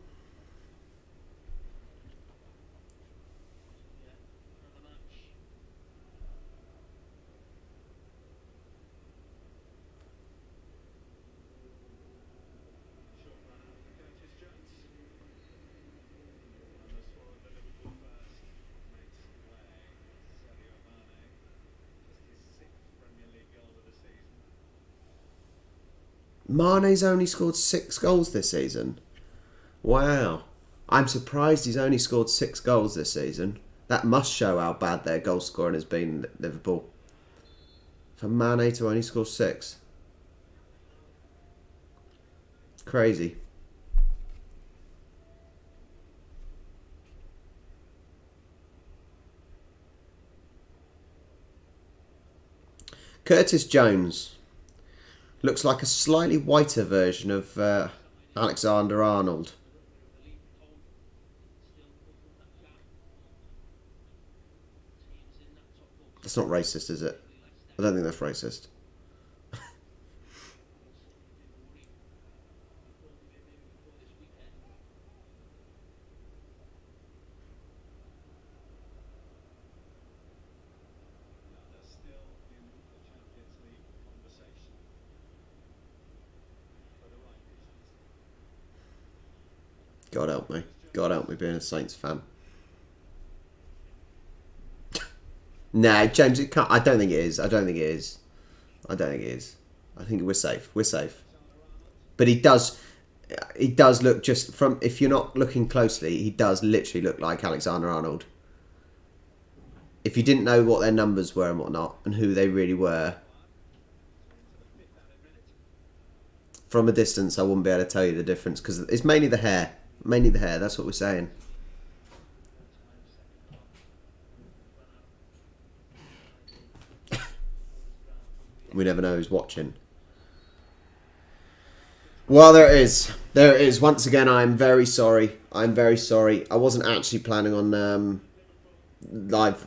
Mane's only scored 6 goals this season. Wow. I'm surprised he's only scored 6 goals this season. That must show how bad their goal scoring has been at Liverpool. For Mane to only score 6. Crazy. Curtis Jones. Looks like a slightly whiter version of Alexander-Arnold. That's not racist, is it? I don't think that's racist. God help me. God help me being a Saints fan. Nah, James, it can't. I don't think it is. I don't think it is. I don't think it is. I think we're safe. We're safe. But he does look, just from, if you're not looking closely, he does literally look like Alexander-Arnold. If you didn't know what their numbers were and whatnot, and who they really were, from a distance I wouldn't be able to tell you the difference, because it's mainly the hair. Mainly the hair, that's what we're saying. We never know who's watching. Well, there it is. There it is. Once again, I'm very sorry. I'm very sorry. I wasn't actually planning on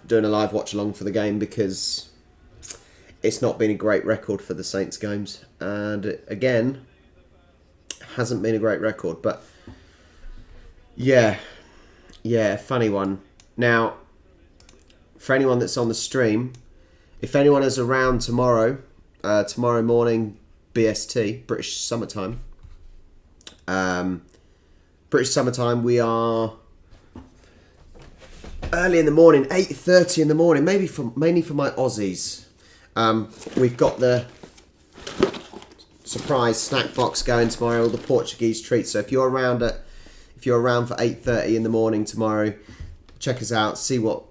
doing a live watch along for the game, because it's not been a great record for the Saints games. And again, hasn't been a great record. But yeah, funny one. Now, for anyone that's on the stream, if anyone is around tomorrow morning, BST, British Summertime. British Summertime, we are early in the morning, 8:30 in the morning, mainly for my Aussies. We've got the surprise snack box going tomorrow, all the Portuguese treats. So if you're around for 8:30 in the morning tomorrow, check us out, see what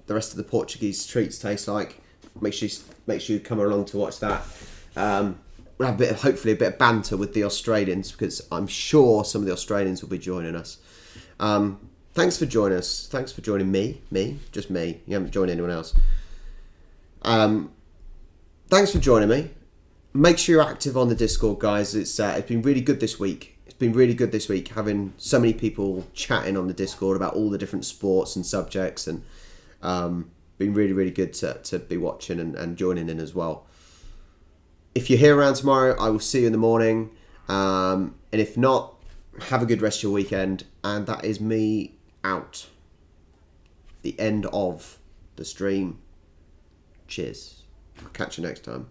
the rest of the Portuguese treats taste like. Make sure you come along to watch that. We'll have hopefully a bit of banter with the Australians, because I'm sure some of the Australians will be joining us. Thanks for joining us. Thanks for joining me. Just me. You haven't joined anyone else. Thanks for joining me. Make sure you're active on the Discord, guys. It's been really good this week. It's been really good this week having so many people chatting on the Discord about all the different sports and subjects, and been really, really good to be watching and joining in as well. If you're here around tomorrow, I will see you in the morning. And if not, have a good rest of your weekend. And that is me out. The end of the stream. Cheers. I'll catch you next time.